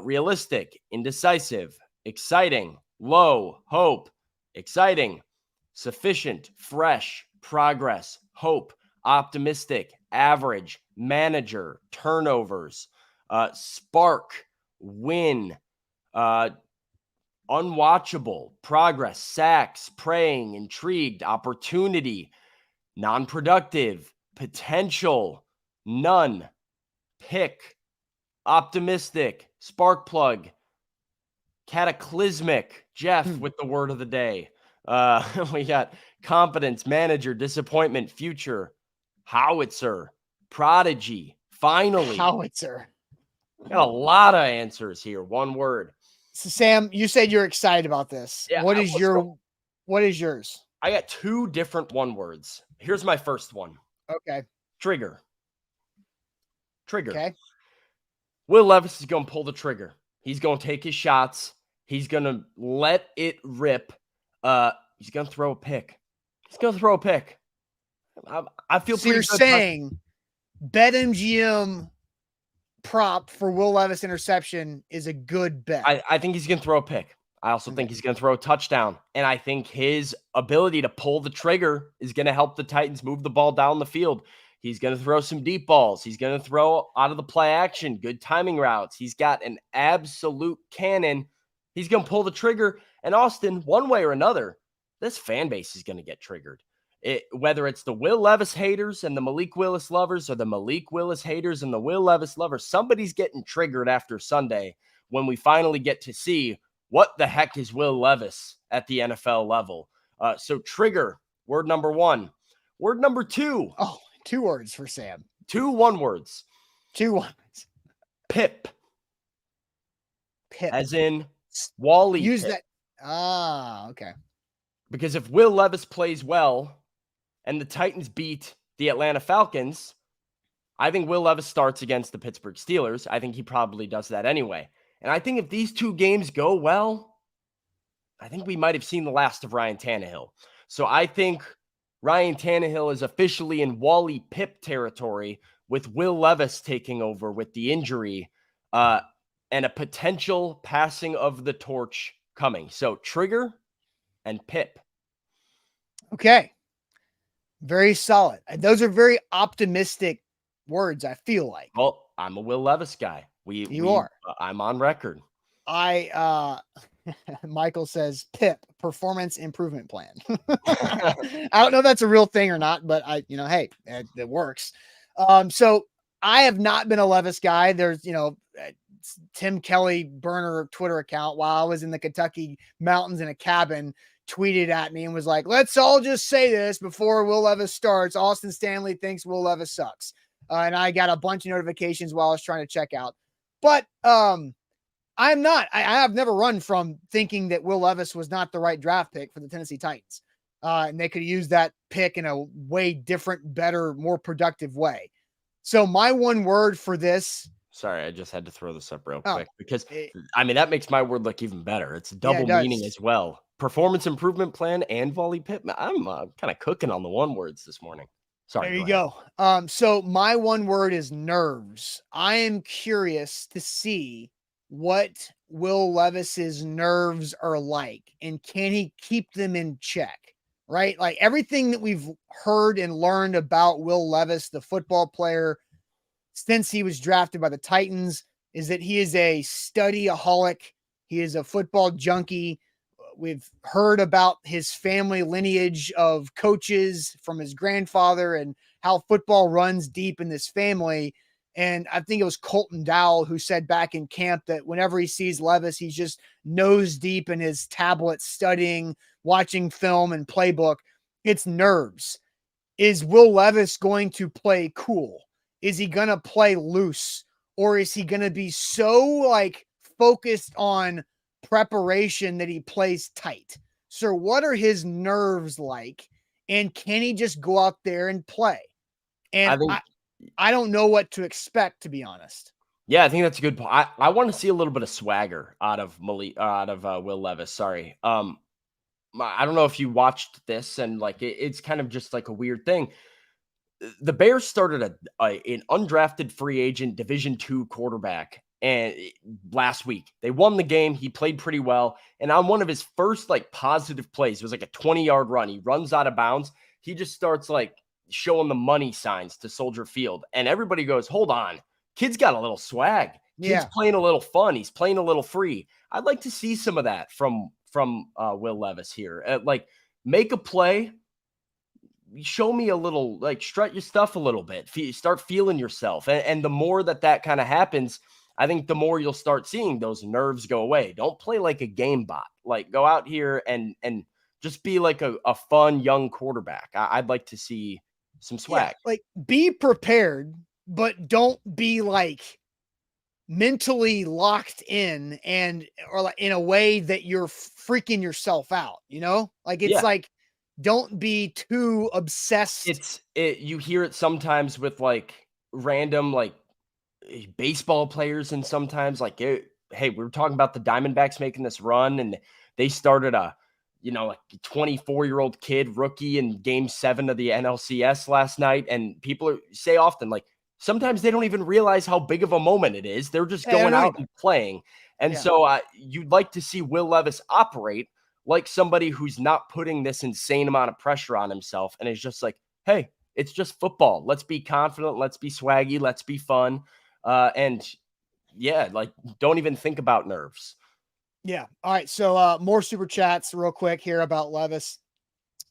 realistic, indecisive, exciting, low, hope, exciting, sufficient, fresh, progress, hope, optimistic, average, manager, turnovers, spark, win, unwatchable, progress, sacks, praying, intrigued, opportunity, non-productive, potential, none, pick, optimistic, spark plug, cataclysmic. Jeff with the word of the day. We got confidence, manager, disappointment, future, howitzer, prodigy, finally. Howitzer. Got a lot of answers here. One word. So, Sam, you said you're excited about this. Yeah, What is yours? I got two different one words. Here's my first one. Okay. Trigger. Okay. Will Levis is going to pull the trigger. He's going to take his shots. He's going to let it rip. He's going to throw a pick. I feel So pretty you're good saying BetMGM prop for Will Levis interception is a good bet. I think he's going to throw a pick. I also think he's going to throw a touchdown. And I think his ability to pull the trigger is going to help the Titans move the ball down the field. He's going to throw some deep balls. He's going to throw out of the play action, good timing routes. He's got an absolute cannon. He's going to pull the trigger. And Austin, one way or another, this fan base is going to get triggered. Whether it's the Will Levis haters and the Malik Willis lovers, or the Malik Willis haters and the Will Levis lovers, somebody's getting triggered after Sunday when we finally get to see what the heck is Will Levis at the NFL level. So trigger, word number one. Word number two. Oh, 2 words for Sam. 2 one words. 2 words. Pip. Pip. As in Wally. Use Pip. that. Ah, okay. Because if Will Levis plays well and the Titans beat the Atlanta Falcons, I think Will Levis starts against the Pittsburgh Steelers. I think he probably does that anyway. And I think if these 2 games go well, I think we might have seen the last of Ryan Tannehill. So I think Ryan Tannehill is officially in Wally Pip territory, with Will Levis taking over with the injury and a potential passing of the torch coming. So trigger and Pip. Okay. Very solid. Those are very optimistic words, I feel like. Well, I'm a Will Levis guy. You are. I'm on record. Michael says PIP, performance improvement plan. I don't know if that's a real thing or not, but hey, it works. So I have not been a Levis guy. There's, Tim Kelly burner Twitter account while I was in the Kentucky mountains in a cabin tweeted at me and was like, let's all just say this before Will Levis starts. Austin Stanley thinks Will Levis sucks. And I got a bunch of notifications while I was trying to check out. But I'm not. I have never run from thinking that Will Levis was not the right draft pick for the Tennessee Titans. And they could use that pick in a way different, better, more productive way. So my one word for this. Sorry, I just had to throw this up real quick because, that makes my word look even better. It's double meaning as well. Performance improvement plan and Wally Pitt. I'm kind of cooking on the one words this morning. Sorry. There you go. So my one word is nerves. I am curious to see what Will Levis's nerves are like, and can he keep them in check? Right? Like everything that we've heard and learned about Will Levis, the football player, since he was drafted by the Titans, is that he is a study-aholic. He is a football junkie. We've heard about his family lineage of coaches from his grandfather and how football runs deep in this family. And I think it was Colton Dowell who said back in camp that whenever he sees Levis, he's just nose deep in his tablet studying, watching film and playbook. It's nerves. Is Will Levis going to play cool? Is he going to play loose? Or is he going to be so like focused on preparation that he plays tight? So what are his nerves like? And can he just go out there and play? And I don't know what to expect, to be honest. Yeah, I think that's a good point. I want to see a little bit of swagger out of Will Levis. Sorry. I don't know if you watched this, and like it's kind of just like a weird thing. The Bears started an undrafted free agent Division II quarterback, and last week they won the game. He played pretty well, and on one of his first like positive plays, it was like a 20-yard run. He runs out of bounds. He just starts like showing the money signs to Soldier Field, and everybody goes, "Hold on, kid's got a little swag. Kid's playing a little fun. He's playing a little free." I'd like to see some of that from Will Levis here. Like, make a play. Show me a little, like, strut your stuff a little bit. Start feeling yourself. And the more that kind of happens, I think the more you'll start seeing those nerves go away. Don't play like a game bot. Like, go out here and just be like a fun young quarterback. I'd like to see some swag. Yeah, like, be prepared, but don't be like mentally locked in or like in a way that you're freaking yourself out, you know? Like, it's like, don't be too obsessed. You hear it sometimes with like random like baseball players, and sometimes like, hey, we were talking about the Diamondbacks making this run, and they started like 24-year-old kid rookie in Game 7 of the NLCS last night, and people say often like sometimes they don't even realize how big of a moment it is. They're just going out and playing, and so you'd like to see Will Levis operate like somebody who's not putting this insane amount of pressure on himself, and is just like, hey, it's just football. Let's be confident. Let's be swaggy. Let's be fun. And yeah, like, don't even think about nerves. Yeah. All right. So more super chats real quick here about Levis.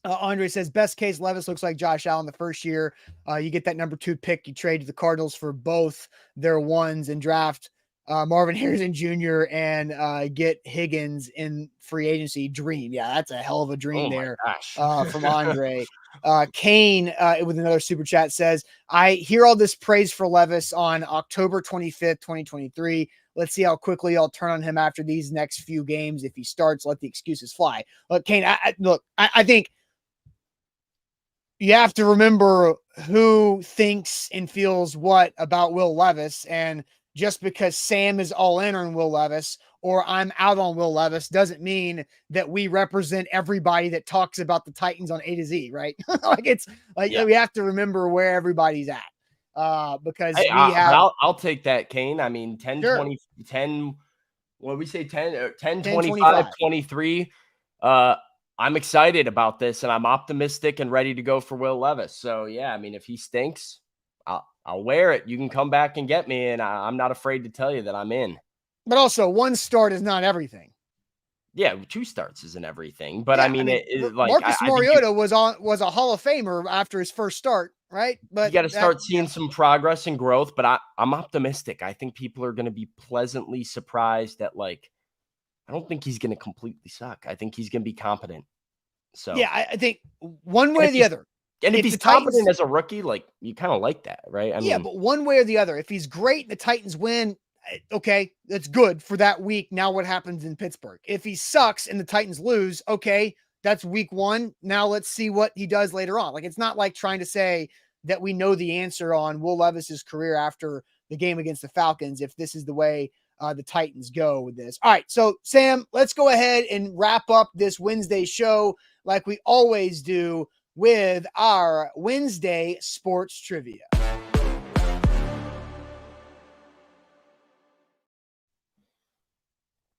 Andre says, best case, Levis looks like Josh Allen the first year. You get that number 2 pick. You trade to the Cardinals for both their ones and draft Marvin Harrison Jr. and get Higgins in free agency. Dream. Yeah, that's a hell of a dream there from Andre. Kane with another super chat says, I hear all this praise for Levis on October 25th, 2023. Let's see how quickly I'll turn on him after these next few games. If he starts, let the excuses fly. Look, Kane, I think you have to remember who thinks and feels what about Will Levis. And just because Sam is all in on Will Levis or I'm out on Will Levis doesn't mean that we represent everybody that talks about the Titans on A to Z, right? Like, it's like, we have to remember where everybody's at. Because I'll take that, Kane. I mean, 10, 20, 10, what we say, 10, 25, 23. I'm excited about this, and I'm optimistic and ready to go for Will Levis. So yeah, I mean, if he stinks, I'll wear it. You can come back and get me, and I'm not afraid to tell you that I'm in. But also, 1 start is not everything. Yeah, 2 starts isn't everything. But I mean, like Marcus Mariota was a Hall of Famer after his first start, right? But you got to start seeing some progress and growth. But I'm optimistic. I think people are going to be pleasantly surprised that, like, I don't think he's going to completely suck. I think he's going to be competent. So yeah, I think one way or the other. And if he's competent as a rookie, like, you kind of like that, right? I mean, but one way or the other. If he's great and the Titans win, okay, that's good for that week. Now what happens in Pittsburgh? If he sucks and the Titans lose, okay, that's week 1. Now let's see what he does later on. Like, it's not like trying to say that we know the answer on Will Levis's career after the game against the Falcons if this is the way the Titans go with this. All right, so Sam, let's go ahead and wrap up this Wednesday show like we always do with our Wednesday sports trivia.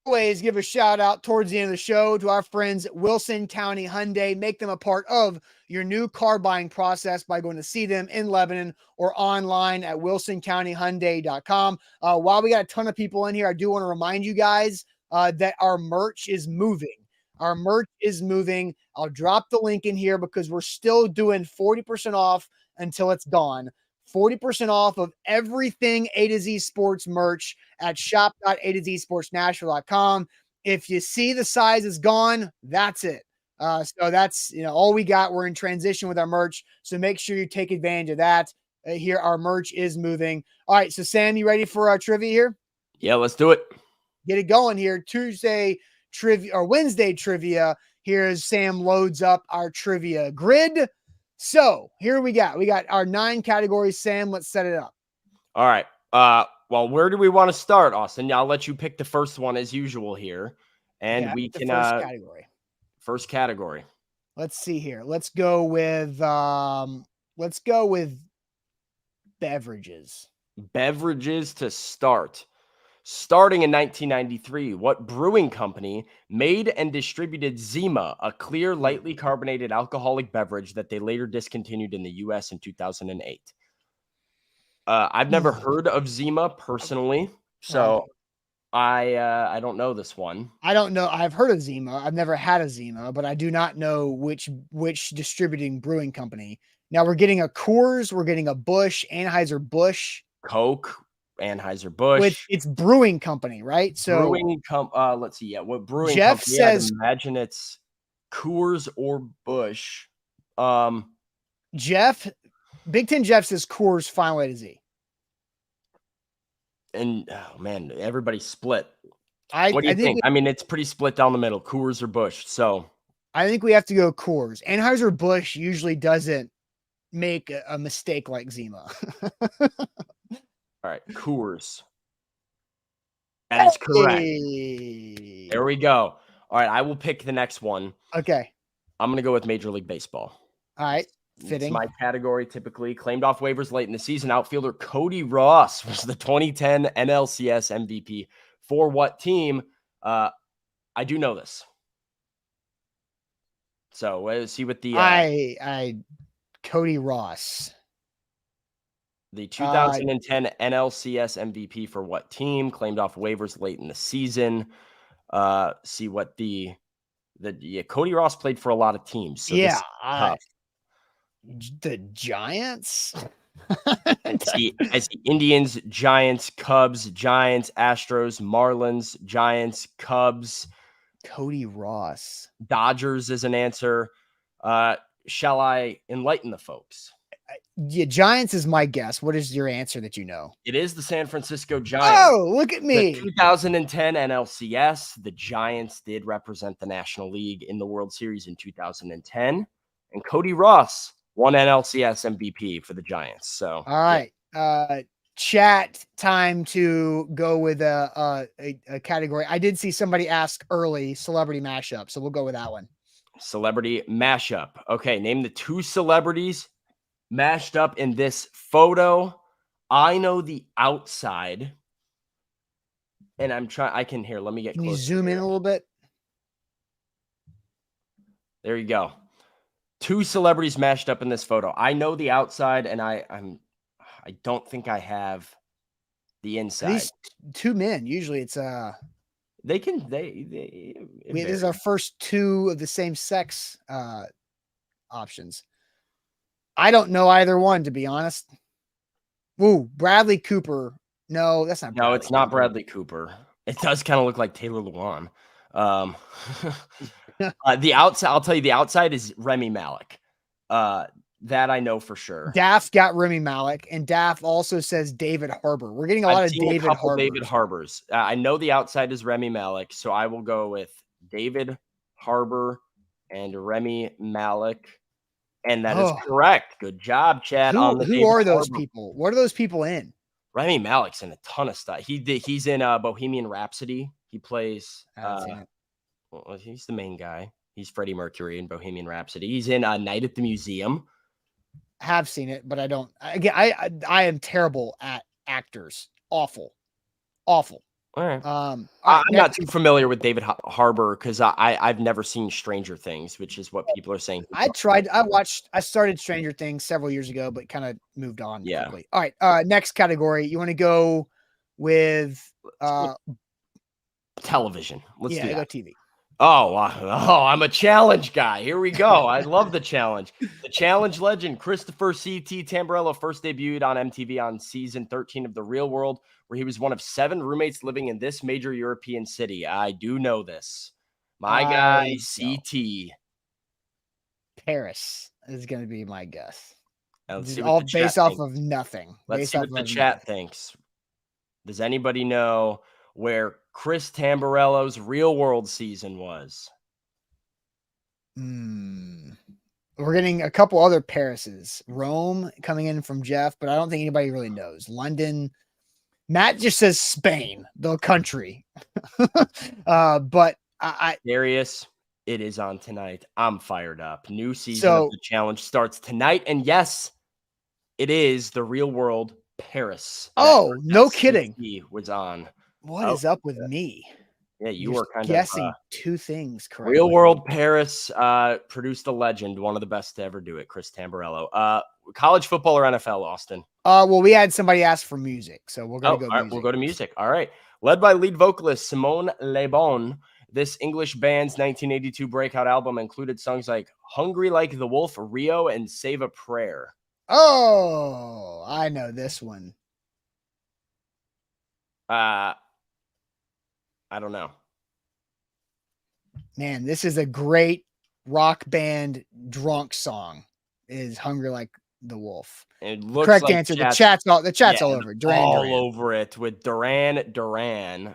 Always give a shout out towards the end of the show to our friends at Wilson County Hyundai. Make them a part of your new car buying process by going to see them in Lebanon or online at wilsoncountyhyundai.com. While we got a ton of people in here, I do want to remind you guys that our merch is moving. Our merch is moving. I'll drop the link in here because we're still doing 40% off until it's gone. 40% off of everything A to Z Sports merch at shop.a2zsportsnashville.com. If you see the size is gone, that's it. So that's all we got. We're in transition with our merch, so make sure you take advantage of that. Here, our merch is moving. All right, so Sam, you ready for our trivia here? Yeah, let's do it. Get it going here. Tuesday trivia or Wednesday trivia. Here's Sam loads up our trivia grid. So here we got our 9 categories. Sam, let's set it up. All right. Well, where do we want to start, Austin? I'll let you pick the first one as usual here, and we can first category. Let's see here. Let's go with beverages. Beverages to start. Starting in 1993, what brewing company made and distributed Zima, a clear, lightly carbonated alcoholic beverage that they later discontinued in the U.S. in 2008? I've never heard of Zima personally, so I don't know this one. I don't know. I've heard of Zima. I've never had a Zima, but I do not know which distributing brewing company. Now we're getting a Coors, we're getting a Busch, Anheuser-Busch, Coke, Anheuser-Busch. It's brewing company, right? So let's see. Yeah, what brewing Jeff company? says, I'd imagine it's Coors or Busch. Big Ten Jeff says Coors, final A to Z. And oh man, everybody's split. What do you think? I mean, it's pretty split down the middle, Coors or Busch. So I think we have to go Coors. Anheuser-Busch usually doesn't make a mistake like Zima. All right, Coors. That is correct. Hey. There we go. All right, I will pick the next one. Okay. I'm going to go with Major League Baseball. All right, fitting. It's my category typically. Claimed off waivers late in the season, outfielder Cody Ross was the 2010 NLCS MVP. For what team? I do know this. So let's see what the Cody Ross. The 2010 NLCS MVP for what team? Claimed off waivers late in the season. See what the Cody Ross played for a lot of teams. So the Giants. I see Indians, Giants, Cubs, Giants, Astros, Marlins, Giants, Cubs. Cody Ross. Dodgers is an answer. Shall I enlighten the folks? Yeah, Giants is my guess. What is your answer that you know? It is the San Francisco Giants. Oh, look at me. The 2010 NLCS, the Giants did represent the National League in the World Series in 2010. And Cody Ross won NLCS MVP for the Giants. So, all right. Chat time to go with a category. I did see somebody ask early celebrity mashup, so we'll go with that one. Celebrity mashup. Okay, name the 2 celebrities mashed up in this photo. I know the outside, and I'm trying. I can hear. Let me get. Can you zoom in a little bit? There you go. 2 celebrities mashed up in this photo. I know the outside, and I don't think I have the inside. These 2 men. Usually, it's This is our first 2 of the same sex options. I don't know either one, to be honest. Ooh, Bradley Cooper. No, that's not. No, it's not Bradley Cooper. It does kind of look like Taylor Lewan. The outside, I'll tell you, the outside is Remy Malik. That I know for sure. Daff got Remy Malik, and Daff also says David Harbour. We're getting a lot of David Harbors. I know the outside is Remy Malik, so I will go with David Harbour and Remy Malik. And that is correct. Good job, Chad. Who are those people? What are those people in? Remy Malik's in a ton of stuff. He's in Bohemian Rhapsody. He plays. He's the main guy. He's Freddie Mercury in Bohemian Rhapsody. He's in Night at the Museum. Have seen it, but I don't. Again, I am terrible at actors. Awful. All right. I'm not too familiar with David Harbour because I've never seen Stranger Things, which is what people are saying. I started Stranger Things several years ago, but kind of moved on. Yeah. Quickly. All right. Next category. You want to go with television? Let's do that. Go TV. Oh, I'm a challenge guy. Here we go. I love the challenge. The challenge legend, Christopher C.T. Tamburello, first debuted on MTV on season 13 of The Real World, where he was one of 7 roommates living in this major European city. I do know this. My guy, C.T. Paris is going to be my guess. Let's Just see what all the based chat off thinks. of nothing. Let's Based see off what the of chat nothing. thinks. Does anybody know where Chris Tamborello's Real World season was? We're getting a couple other Parises. Rome coming in from Jeff, but I don't think anybody really knows. London. Matt just says Spain, the country. But I Darius, it is on tonight. I'm fired up. New season of So- the challenge starts tonight. And yes, it is the Real World Paris. Oh, no kidding. CT was on. What is up with me? Yeah, you You're were kind guessing of two things correctly. Real World Paris produced a legend, one of the best to ever do it, Chris Tamborello. College football or NFL, Austin? Well, we had somebody ask for music, so we're gonna go all right, music. we'll go to music. All right. Led by lead vocalist Simone Le Bon, this English band's 1982 breakout album included songs like Hungry Like the Wolf, Rio, and Save a Prayer. Oh, I know this one. I don't know. Man, this is a great rock band drunk song. Is Hungry Like the Wolf. It looks Correct like answer. The chat's all over. all Duran. over it with Duran.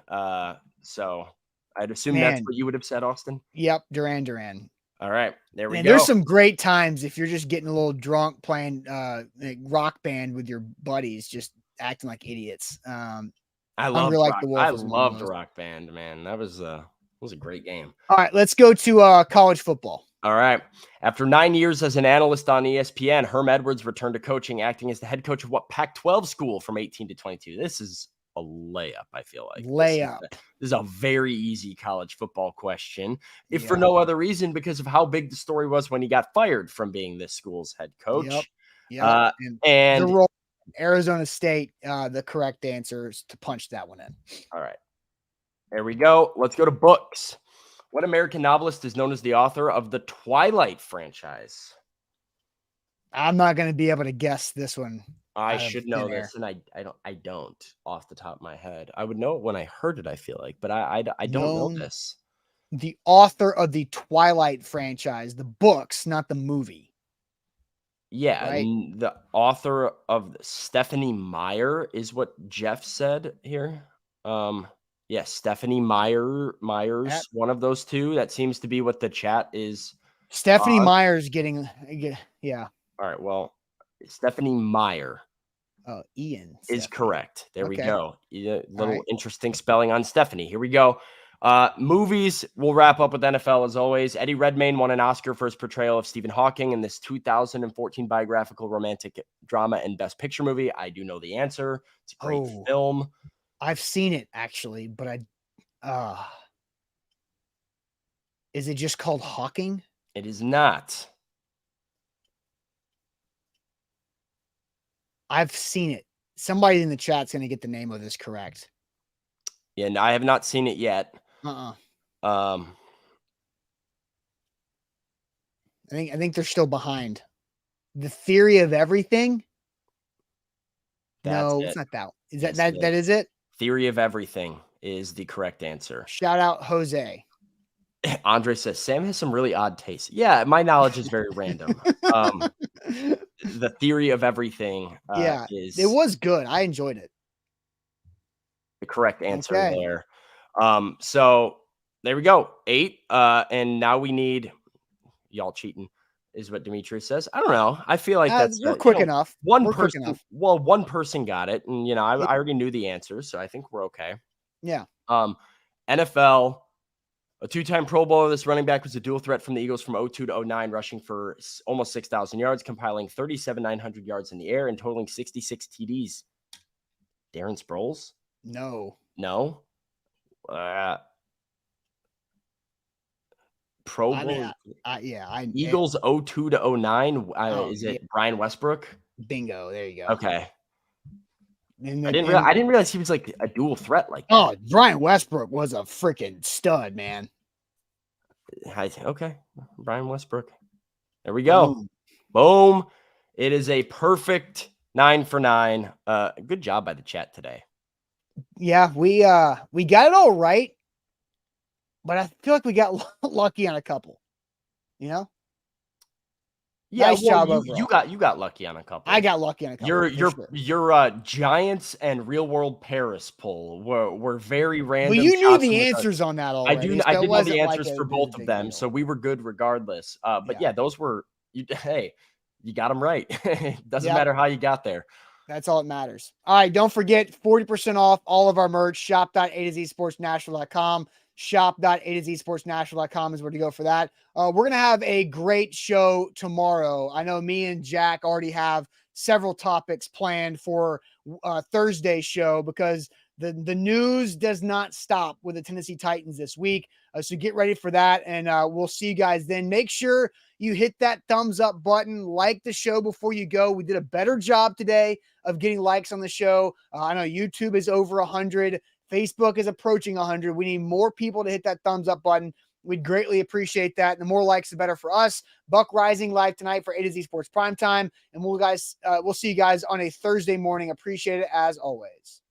So I'd assume that's Man. what you would have said, Austin. Yep, Duran. All right, there we And go. there's some great times if you're just getting a little drunk playing like rock band with your buddies, just acting like idiots. I loved Like rock. the Wolf I was one of loved those. Rock Band, man. That was a great game. All right, let's go to college football. All right. After 9 years as an analyst on ESPN, Herm Edwards returned to coaching, acting as the head coach of what Pac-12 school from 18 to 22. This is a layup, I feel like. This is a very easy college football question, if for no other reason because of how big the story was when he got fired from being this school's head coach. Yep. And the role, Arizona State, the correct answer is to punch that one in. All right. There we go. Let's go to books. What American novelist is known as the author of the Twilight franchise? I'm not going to be able to guess this one. I should know this, and I don't off the top of my head. I would know it when I heard it, I feel like, but I don't know this. The author of the Twilight franchise, the books, not the movie. Yeah, right? The author of Stephanie Meyer is what Jeff said here. Yeah, Stephanie Myers, one of those two. That seems to be what the chat is. Stephanie Meyer's getting, yeah. All right, well, Stephanie Meyer. Oh, Ian is correct. There we go. Little interesting spelling on Stephanie. Here we go. Movies, we'll wrap up with NFL as always. Eddie Redmayne won an Oscar for his portrayal of Stephen Hawking in this 2014 biographical romantic drama and Best Picture movie. I do know the answer. It's a great film. I've seen it actually, but is it just called Hawking? It is not. I've seen it. Somebody in the chat's going to get the name of this correct. Yeah, I have not seen it yet. I think they're still behind. The Theory of Everything? No, it's not that. Is that is it? Theory of Everything is the correct answer. Shout out Jose. Andre says Sam has some really odd taste. Yeah, my knowledge is very random. The Theory of Everything is it was good. I enjoyed it. The correct answer there. So there we go. 8. And now we need y'all cheating is what Demetrius says. I don't know. I feel like that's we're quick enough. One person got it, and I already knew the answer, so I think we're okay. Yeah. NFL, a 2-time Pro Bowler. This running back was a dual threat from the Eagles from 2002 to 2009, rushing for almost 6,000 yards, compiling 37,900 yards in the air, and totaling 66 TDs. Darren Sproles? No. Pro Bowl. Eagles 2002 to 2009. Is it Brian Westbrook? Bingo. There you go. Okay. I didn't realize he was like a dual threat like that. Oh, Brian Westbrook was a freaking stud, man. Okay. Brian Westbrook. There we go. Boom. It is a perfect 9 for 9. Good job by the chat today. Yeah, we got it all right, but I feel like we got lucky on a couple. Yeah, Nice job overall. you got lucky on a couple. I got lucky on a couple. Your Giants and Real World Paris poll were very random. Well, you knew shots the from answers on that already. I did know the answers for both of them, deal. so we were good regardless. But yeah, those were hey, you got them right. It doesn't matter how you got there. That's all that matters. All right, don't forget 40% off all of our merch. Shop.A2ZSportsNashville.com. Shop.A2ZSportsNashville.com is where to go for that. We're going to have a great show tomorrow. I know me and Jack already have several topics planned for Thursday's show because the news does not stop with the Tennessee Titans this week. So get ready for that, and we'll see you guys then. Make sure you hit that thumbs up button, like the show before you go. We did a better job today of getting likes on the show. I know YouTube is over 100. Facebook is approaching 100. We need more people to hit that thumbs up button. We'd greatly appreciate that. The more likes, the better for us. Buck Rising live tonight for A to Z Sports Primetime. And we'll see you guys on a Thursday morning. Appreciate it as always.